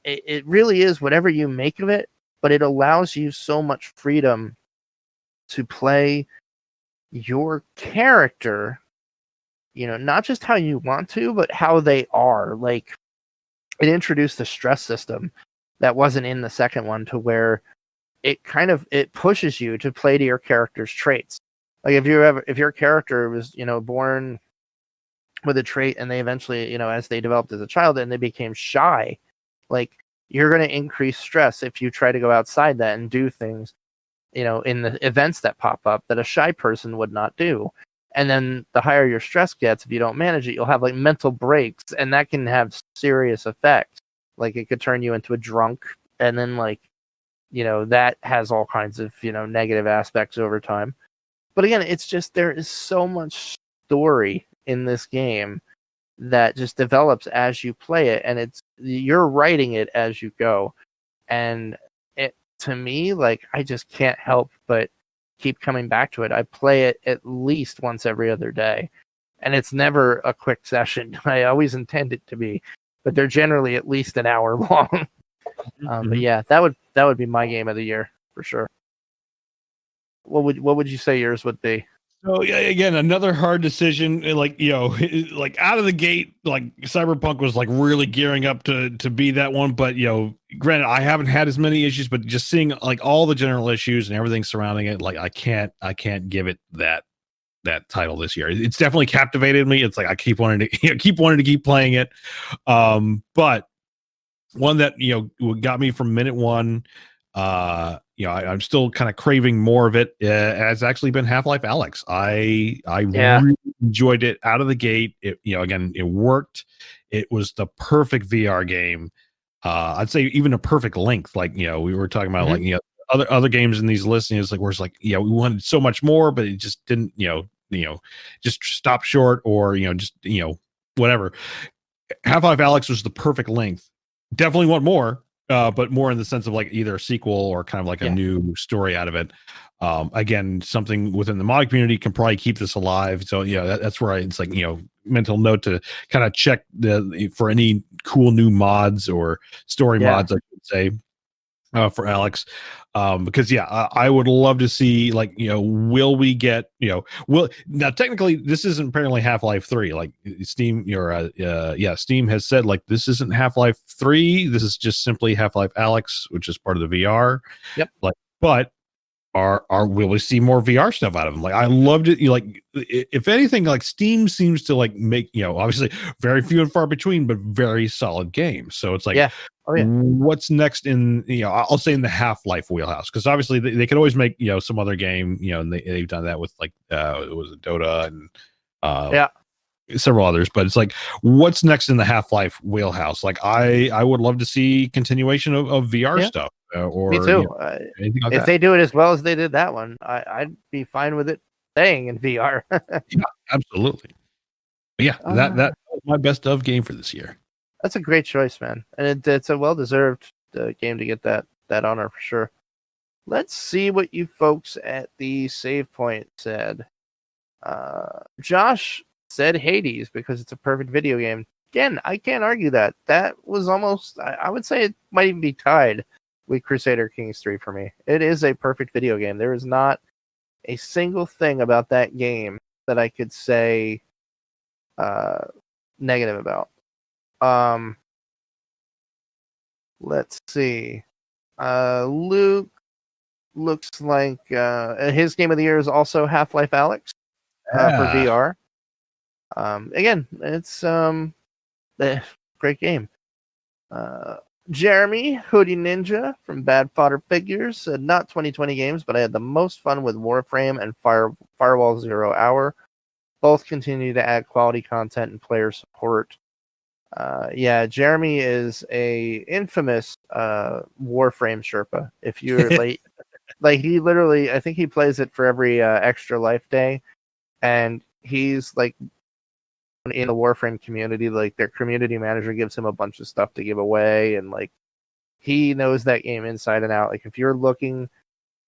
It really is whatever you make of it, but it allows you so much freedom to play your character, not just how you want to, but how they are. Like, it introduced a stress system that wasn't in the second one, to where it pushes you to play to your character's traits. Like, if your character was, born with a trait, and they eventually, as they developed as a child and they became shy, like, you're going to increase stress if you try to go outside that and do things, in the events that pop up that a shy person would not do. And then the higher your stress gets, if you don't manage it, you'll have like mental breaks, and that can have serious effects. Like, it could turn you into a drunk, and then that has all kinds of, negative aspects over time. But again, it's just, there is so much story in this game that just develops as you play it, and you're writing it as you go. And it, to me, like, I just can't help but keep coming back to it. I play it at least once every other day, and it's never a quick session. I always intend it to be, but they're generally at least an hour long. But yeah, that would be my game of the year for sure. What would you say yours would be? So yeah, again, another hard decision. Like, like out of the gate, like Cyberpunk was like really gearing up to be that one. But granted, I haven't had as many issues, but just seeing like all the general issues and everything surrounding it, like I can't give it that title this year. It's definitely captivated me. It's like I keep wanting to keep playing it. But one that got me from minute one. I'm still kind of craving more of it. Has actually been Half-Life Alyx. I really enjoyed it out of the gate. It again, it worked. It was the perfect VR game. I'd say even a perfect length. Like we were talking about, like other games in these lists. It's like where it's like we wanted so much more, but it just didn't. Just stop short, or just whatever. Half-Life Alyx was the perfect length. Definitely want more. But more in the sense of like either a sequel or kind of like a new story out of it. Again, something within the mod community can probably keep this alive. So that's where it's like mental note to kind of check for any cool new mods or story mods, I should say, for Alyx. Because I would love to see, like, will we get, now technically this isn't apparently Half-Life 3, like Steam Steam has said, like, this isn't Half-Life 3, this is just simply Half-Life Alyx, which is part of the VR. Yep. Like, but will we see more VR stuff out of them? Like, I loved it. Like, if anything, like Steam seems to like make, obviously very few and far between, but very solid games. So it's like, what's next in, I'll say in the Half-Life wheelhouse, because obviously they could always make, some other game, and they've done that with like, it was Dota and several others, but it's like, what's next in the Half-Life wheelhouse? Like, I would love to see continuation of VR stuff. or me too. anything like if that. they do it as well as they did that one, I'd be fine with it staying in VR. Yeah, absolutely. But yeah, that was my best of game for this year. That's a great choice, man, and it's a well-deserved game to get that honor for sure. Let's see what you folks at the save point said. Josh said Hades because it's a perfect video game. Again, I can't argue that. That was almost, I would say it might even be tied with Crusader Kings 3 for me. It is a perfect video game. There is not a single thing about that game that I could say negative about. Let's see. Luke looks like his game of the year is also Half-Life Alyx for VR. Again, it's great game. Jeremy Hoodie Ninja from Bad Fodder Figures said not 2020 games, but I had the most fun with Warframe and Firewall 0 Hour. Both continue to add quality content and player support. Yeah, Jeremy is a infamous Warframe Sherpa. If you're like he literally, I think he plays it for every extra life day, and he's like in the Warframe community, like their community manager gives him a bunch of stuff to give away, and like he knows that game inside and out. Like if you're looking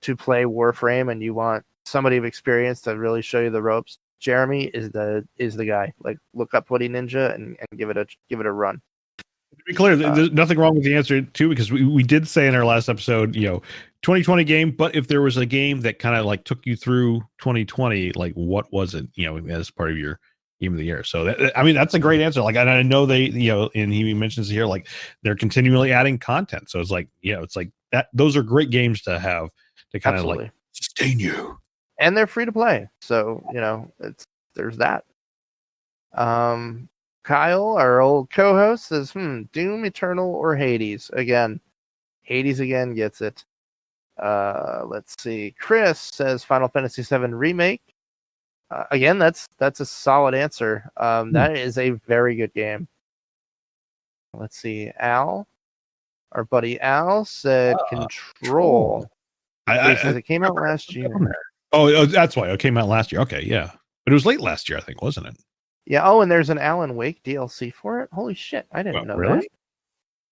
to play Warframe and you want somebody of experience to really show you the ropes, Jeremy is the guy. Like look up Woody Ninja and give it a run. To be clear, there's nothing wrong with the answer too, because we did say in our last episode, 2020 game, but if there was a game that kind of like took you through 2020, like what was it, as part of your game of the year? So that's a great answer. Like, and I know they, and he mentions here, like they're continually adding content. So it's like, it's like that. Those are great games to have to kind of like sustain you. And they're free to play. So, there's that. Kyle, our old co-host, says, Doom Eternal or Hades? Again, Hades again gets it. Let's see. Chris says Final Fantasy VII Remake. Again, that's a solid answer. That is a very good game. Let's see. Al, our buddy Al said Control. He says it came out last year. Oh, that's why it came out last year. Okay, yeah, but it was late last year, I think, wasn't it? Yeah. Oh, and there's an Alan Wake DLC for it. Holy shit! I didn't know really?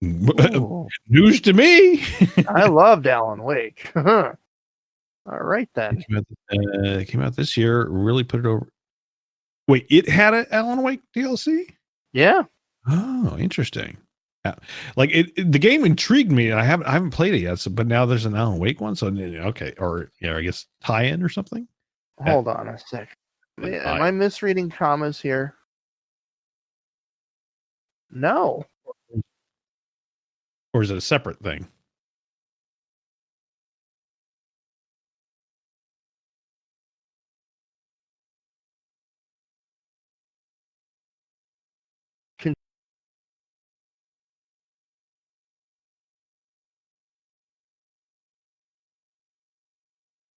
That. News to me. I loved Alan Wake. All right then. It came out this year. Really put it over. Wait, it had an Alan Wake DLC? Yeah. Oh, interesting. Yeah. Like the game intrigued me, and I haven't played it yet. So, but now there's an Alan Wake one. So okay, or I guess tie-in or something. Hold on a sec. Am I misreading commas here? No. Or is it a separate thing?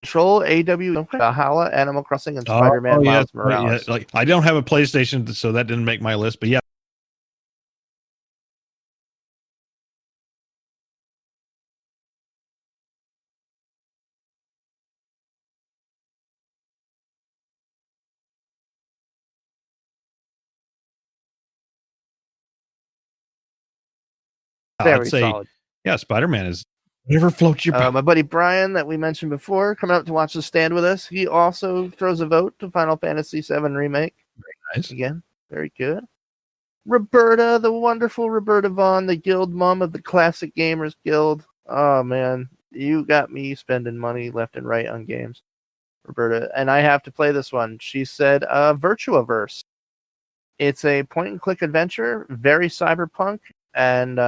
Control, AW, Valhalla, Animal Crossing, and Spider-Man Miles Morales. Yeah. Like I don't have a PlayStation, so that didn't make my list. But yeah. Very solid. Yeah, Spider-Man is whatever floats your boat. My buddy Brian that we mentioned before, coming out to watch the stand with us, he also throws a vote to Final Fantasy VII Remake. Very nice. Again, very good. Roberta, the wonderful Roberta Vaughn, the guild mom of the Classic Gamers Guild. Oh, man, you got me spending money left and right on games, Roberta. And I have to play this one. She said Virtuaverse. It's a point-and-click adventure, very cyberpunk, and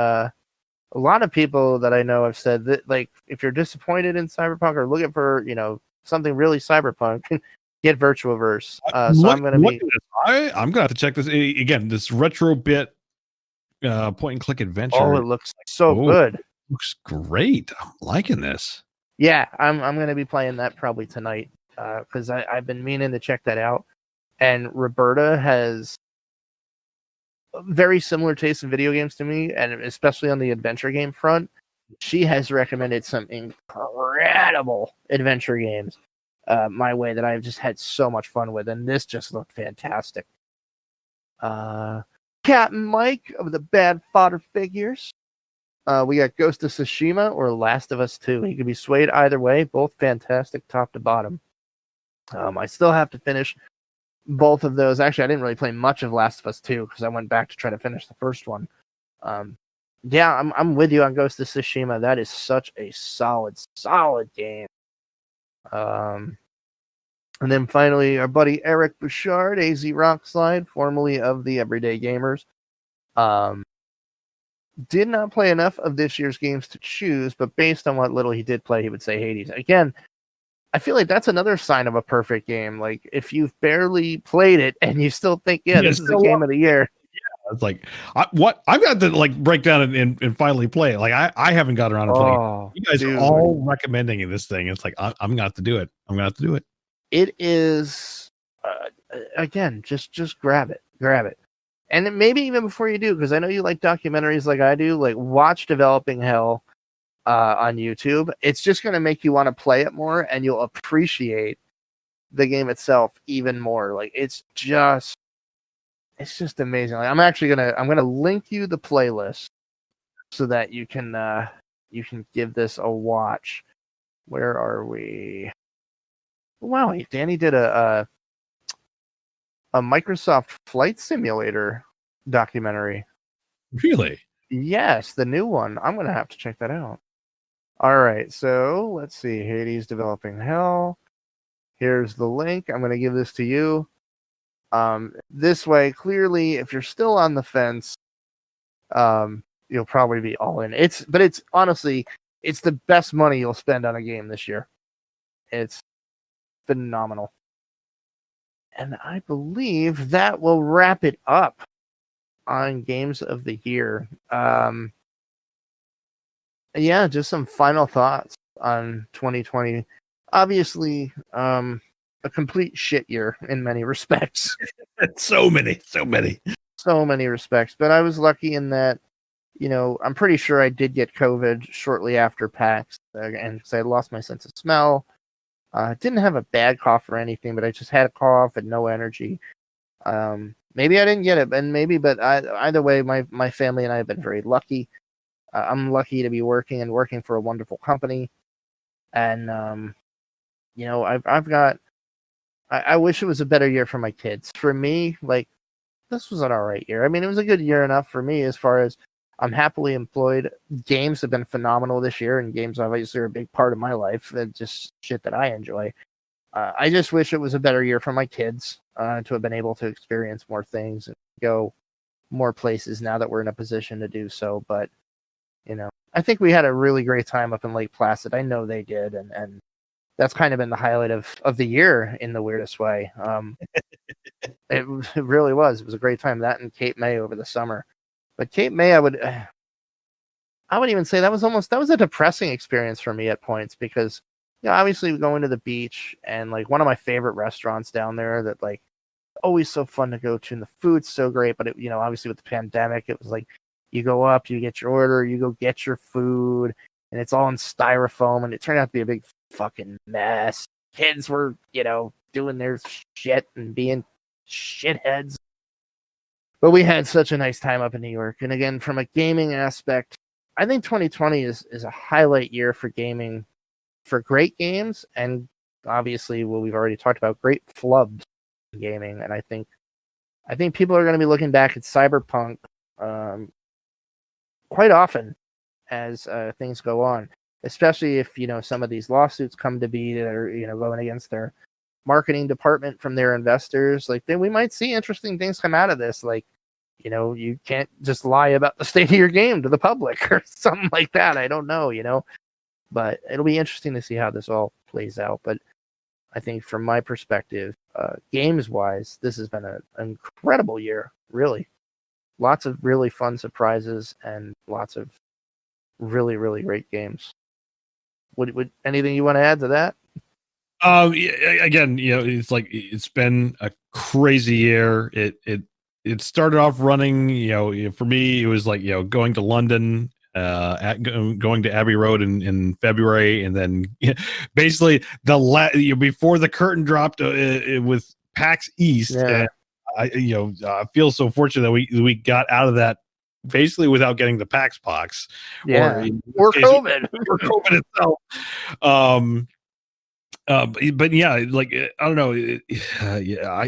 a lot of people that I know have said that, like, if you're disappointed in cyberpunk or looking for, something really cyberpunk, get Virtuaverse. So I'm going to have to check this again. This retro bit point and click adventure. Oh, it looks so good. Looks great. I'm liking this. Yeah, I'm going to be playing that probably tonight because I've been meaning to check that out. And Roberta has very similar taste in video games to me, and especially on the adventure game front. she has recommended some incredible adventure games my way that I've just had so much fun with, and this just looked fantastic. Captain Mike of the Bad Fodder Figures. We got Ghost of Tsushima or Last of Us 2. He could be swayed either way. Both fantastic, top to bottom. I still have to finish both of those. Actually, I didn't really play much of Last of Us 2 because I went back to try to finish the first one. Yeah, I'm with you on Ghost of Tsushima. That is such a solid game. And then finally, our buddy Eric Bouchard, AZ Rockslide, formerly of the Everyday Gamers. Did not play enough of this year's games to choose, but based on what little he did play, he would say Hades. Again, I feel like that's another sign of a perfect game. Like, if you've barely played it and you still think, this is the game of the year. Yeah, it's like, I've got to like break down and finally play it. Like, I haven't got around to playing it. You guys are all recommending this thing. It's like, I'm going to have to do it. It is, again, just grab it. And maybe even before you do, because I know you like documentaries like I do, like watch Developing Hell on YouTube. It's just going to make you want to play it more, and you'll appreciate the game itself even more. Like, it's just amazing. Like, I'm gonna link you the playlist so that you can give this a watch. Where are we? Wow, Danny did a Microsoft Flight Simulator documentary. Really? Yes, the new one. I'm going to have to check that out. All right, so let's see. Hades Developing Hell. Here's the link. I'm going to give this to you. This way, clearly, if you're still on the fence, you'll probably be all in. But it's honestly, it's the best money you'll spend on a game this year. It's phenomenal. And I believe that will wrap it up on Games of the Year. Yeah, just some final thoughts on 2020. Obviously, a complete shit year in many respects. So many respects. But I was lucky in that, I'm pretty sure I did get COVID shortly after PAX, and because I lost my sense of smell. Didn't have a bad cough or anything, but I just had a cough and no energy. Maybe I didn't get it, but either way, my family and I have been very lucky. I'm lucky to be working for a wonderful company, and I've got. I wish it was a better year for my kids. For me, like, this was an alright year. I mean, it was a good year enough for me as far as I'm happily employed. Games have been phenomenal this year, and games obviously are a big part of my life. Just shit that I enjoy. I just wish it was a better year for my kids to have been able to experience more things and go more places now that we're in a position to do so. But, I think we had a really great time up in Lake Placid. I know they did, and that's kind of been the highlight of the year in the weirdest way. It really was. It was a great time. That and Cape May over the summer. But Cape May, I would even say that was a depressing experience for me at points because, obviously going to the beach and like one of my favorite restaurants down there that like always so fun to go to, and the food's so great. But it, obviously with the pandemic, it was like you go up, you get your order, you go get your food, and it's all in styrofoam, and it turned out to be a big fucking mess. Kids were, doing their shit and being shitheads. But we had such a nice time up in New York. And again, from a gaming aspect, I think 2020 is a highlight year for gaming, for great games, and obviously what we've already talked about, great flubs in gaming. And I think people are going to be looking back at Cyberpunk quite often as things go on, especially if some of these lawsuits come to be that are going against their marketing department from their investors. Like, then we might see interesting things come out of this. Like, you can't just lie about the state of your game to the public or something like that. I don't know, but it'll be interesting to see how this all plays out. But I think from my perspective, games wise, this has been an incredible year, really. Lots of really fun surprises and lots of really, really great games. Would anything you want to add to that? Again, it's like it's been a crazy year. It started off running, for me, it was like, going to London going to Abbey Road in February, and then basically before the curtain dropped with PAX East. Yeah. And I feel so fortunate that we got out of that basically without getting the PAX pox. Yeah. Or COVID. Or COVID itself. But yeah, like I don't know.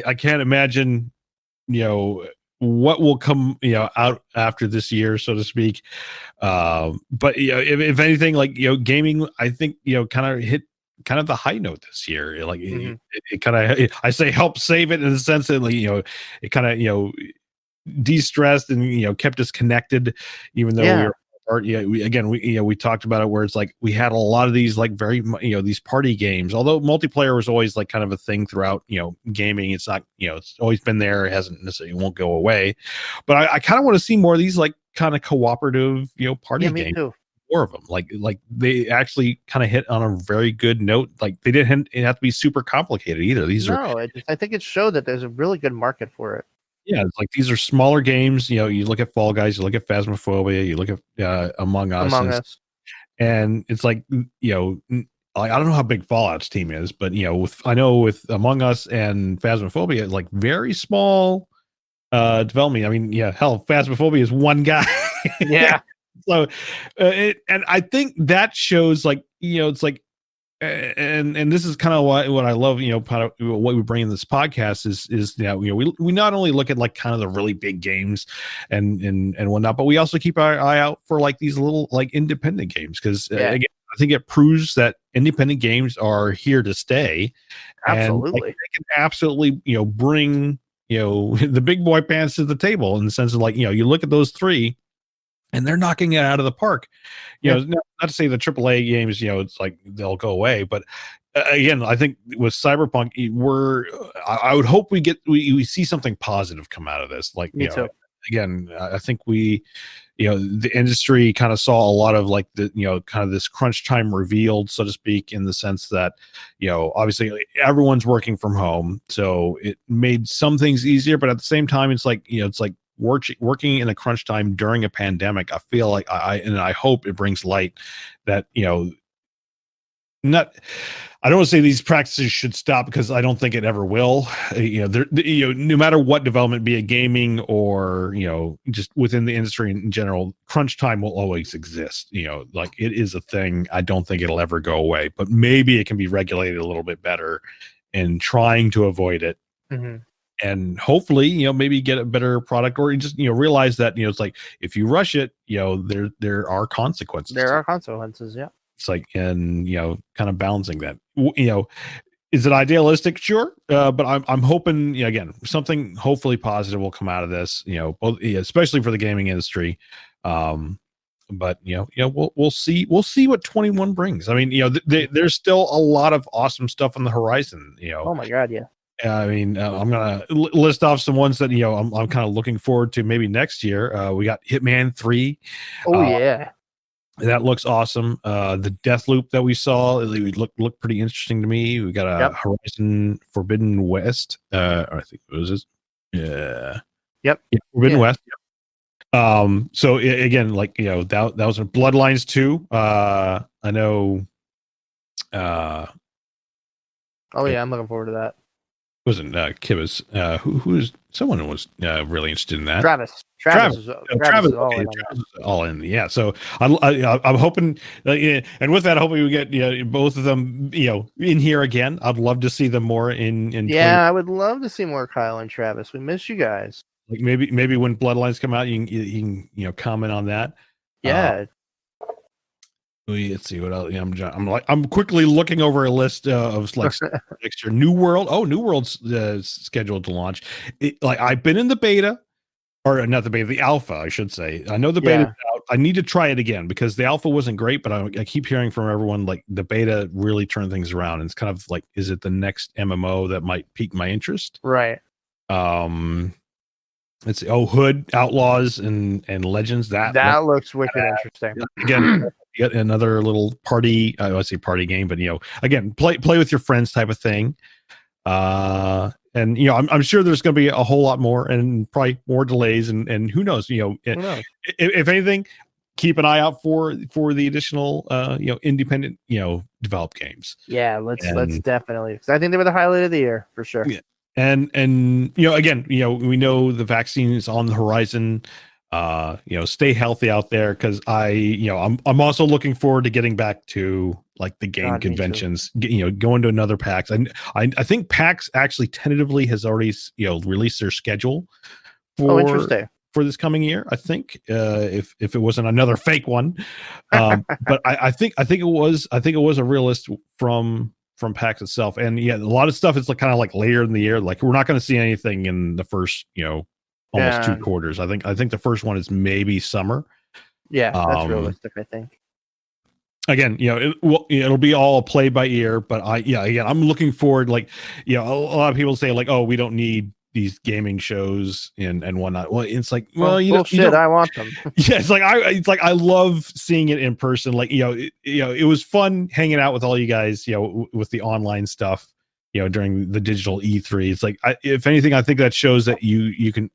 I can't imagine, what will come, out after this year, so to speak. But if anything, like gaming, I think kind of hit kind of the high note this year. Like it kind of, I say, help save it in the sense that it kind of de-stressed and kept us connected, even though we were. We talked about it where it's like we had a lot of these like very these party games, although multiplayer was always like kind of a thing throughout gaming. It's not it's always been there. It hasn't necessarily, won't go away, but I kind of want to see more of these like kind of cooperative party games. Too. More of them, like they actually kind of hit on a very good note. Like they didn't have to be super complicated either. I think it showed that there's a really good market for it. Yeah, it's like these are smaller games. You look at Fall Guys, you look at Phasmaphobia, you look at Among Us. And it's like, I don't know how big Fallout's team is, but I know with Among Us and Phasmaphobia, like very small development. I mean, hell, Phasmaphobia is one guy. Yeah. So, and I think that shows like, it's like, and this is kind of what I love, part of what we bring in this podcast is we not only look at like kind of the really big games and whatnot, but we also keep our eye out for like these little like independent games, because again, I think it proves that independent games are here to stay. Absolutely, and, like, they can absolutely bring the big boy pants to the table, in the sense of like you look at those three, and they're knocking it out of the park. Not to say the AAA games, it's like they'll go away, but again, I think with Cyberpunk, I would hope we see something positive come out of this. Like, again, I think the industry kind of saw a lot of like the, kind of this crunch time revealed, so to speak, in the sense that, obviously everyone's working from home. So it made some things easier, but at the same time, it's like, working in a crunch time during a pandemic. I feel like I hope it brings light that, I don't want to say these practices should stop, because I don't think it ever will. No matter what development, be it gaming or just within the industry in general, crunch time will always exist. Like it is a thing. I don't think it'll ever go away, but maybe it can be regulated a little bit better in trying to avoid it. Mm-hmm. And hopefully, maybe get a better product, or just realize that it's like if you rush it, there are consequences. There are consequences, yeah. It's like, and kind of balancing that. Is it idealistic? Sure, but I'm hoping again something hopefully positive will come out of this. Both, especially for the gaming industry. But we'll see what 21 brings. I mean, there's still a lot of awesome stuff on the horizon. Oh my god, yeah. I mean, I'm gonna list off some ones that I'm kind of looking forward to maybe next year. We got Hitman 3. Oh yeah, that looks awesome. The Deathloop that we saw, it looked pretty interesting to me. We got a Horizon Forbidden West. I think it was this. Yeah. Yep. Forbidden West. Yep. So again, like that was Bloodlines 2. I know. Oh yeah, I'm looking forward to that. Wasn't Kibba's who's someone was really interested in that. Travis is all in. Yeah, so I'm hoping, and with that, hoping we get both of them in here again. I'd love to see them more in. I would love to see more Kyle and Travis. We miss you guys. Like maybe when Bloodlines come out, you can comment on that. Yeah. Let's see what else. I'm quickly looking over a list of like next year. New World. Oh, New World's scheduled to launch. I've been in the beta, or not the beta, the alpha, I should say. I know the beta's out. I need to try it again, because the alpha wasn't great, but I keep hearing from everyone like the beta really turned things around. And it's kind of like, is it the next MMO that might pique my interest? Right. Let's see. Oh, Hood, Outlaws, and Legends. That looks wicked interesting. Again, get another little party. I would say party game, but again, play with your friends type of thing. And I'm sure there's going to be a whole lot more, and probably more delays, and who knows? If anything, keep an eye out for the additional independent developed games. Yeah, let's definitely, because I think they were the highlight of the year for sure. Yeah. And again, we know the vaccine is on the horizon. Stay healthy out there, because I'm also looking forward to getting back to like the game conventions, going to another PAX. I think PAX actually tentatively has already released their schedule for this coming year. I think if it wasn't another fake one, but I think it was a realist from PAX itself. And yeah, a lot of stuff is like kind of like later in the year. Like we're not going to see anything in the first almost 2 quarters. I think the first one is maybe summer. Yeah, that's realistic, I think. Again, it'll be all play by ear, but I'm looking forward. Like, a lot of people say like, oh, we don't need these gaming shows and whatnot. Well, it's like, bullshit, I want them. Yeah, it's like I love seeing it in person. Like, it was fun hanging out with all you guys, with the online stuff, during the digital E3. It's like, if anything, I think that shows that you can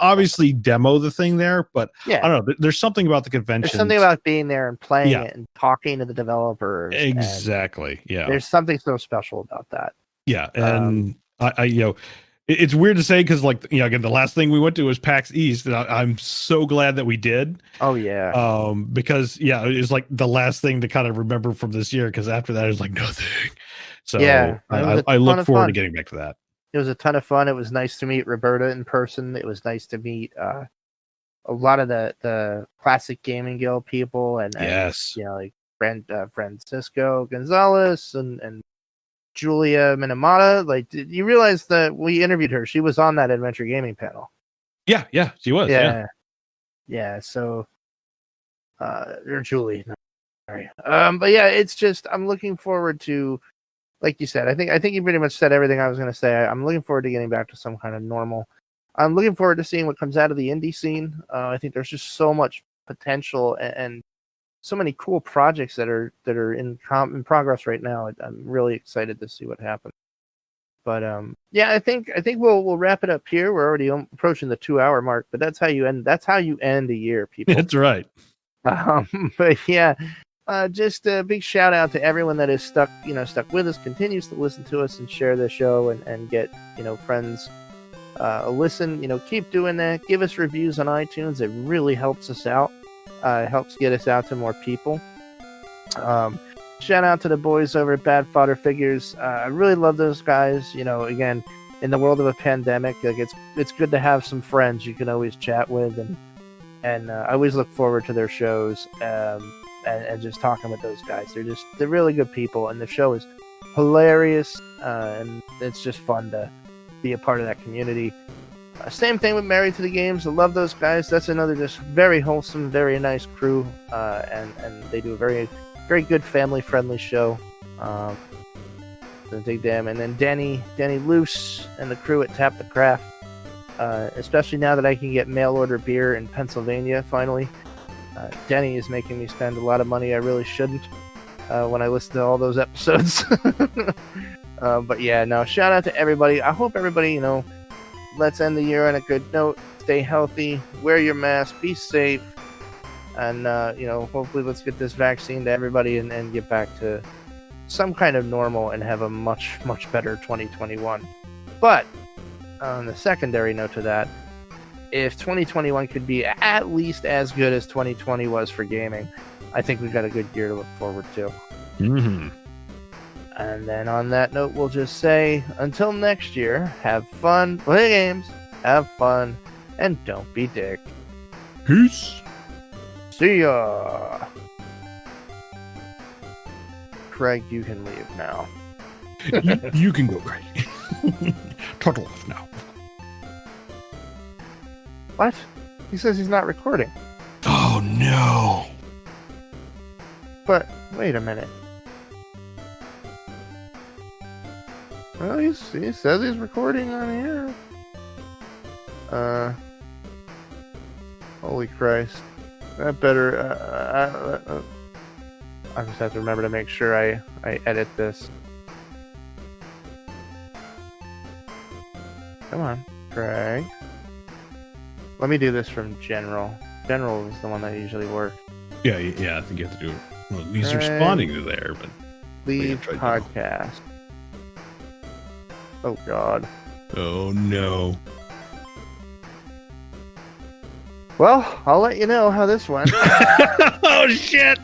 obviously demo the thing there, but I don't know. There's something about the convention. There's something about being there and playing it and talking to the developers. Exactly. Yeah. There's something so special about that. Yeah. And it's weird to say, because like, again, the last thing we went to was PAX East, and I'm so glad that we did. Oh yeah. Because it's like the last thing to kind of remember from this year, because after that it's like nothing. So yeah, I look forward to getting back to that. It was a ton of fun. It was nice to meet Roberta in person. It was nice to meet a lot of the classic gaming guild people, and yes, like Francisco Gonzalez and Julia Minamata. Like, did you realize that we interviewed her? She was on that Adventure Gaming panel. Yeah, she was. Yeah. So, or Julie. No, sorry. But yeah, it's just I'm looking forward to, like you said. I think you pretty much said everything I was going to say. I'm looking forward to getting back to some kind of normal. I'm looking forward to seeing what comes out of the indie scene. I think there's just so much potential and so many cool projects that are in progress right now. I'm really excited to see what happens. But I think we'll wrap it up here. We're already approaching the 2-hour mark, but that's how you end a year, people. That's right. But yeah, just a big shout out to everyone that is stuck with us, continues to listen to us and share the show and get friends listen. Keep doing that. Give us reviews on iTunes. It really helps us out. It helps get us out to more people. Shout out to the boys over at Bad Fodder Figures. I really love those guys. Again, in the world of a pandemic, like it's good to have some friends you can always chat with, and I always look forward to their shows and just talking with those guys. They're really good people, and the show is hilarious, and it's just fun to be a part of that community. Same thing with Married to the Games. I love those guys. That's another just very wholesome, very nice crew, and they do a very, very good family-friendly show. I dig them. And then Danny Luce and the crew at Tap the Craft. Especially now that I can get mail order beer in Pennsylvania finally. Danny is making me spend a lot of money I really shouldn't when I listen to all those episodes. But yeah, no, shout out to everybody. I hope everybody, let's end the year on a good note. Stay healthy, wear your mask, be safe, and hopefully let's get this vaccine to everybody and get back to some kind of normal and have a much, much better 2021. But on the secondary note to that, if 2021 could be at least as good as 2020 was for gaming, I think we've got a good year to look forward to. Mm-hmm. And then on that note, we'll just say, until next year, have fun, play games, have fun, and don't be dick. Peace. See ya. Craig, you can leave now. you can go, Craig. Turtle off now. What? He says he's not recording. Oh, no. But, wait a minute. Well, he says he's recording on here. Holy Christ. That better... I just have to remember to make sure I edit this. Come on, Craig. Let me do this from General. General is the one that usually works. Yeah, I think you have to do it. Well, he's responding to there, but leave podcast. Oh God. Oh no. Well, I'll let you know how this went. Oh shit.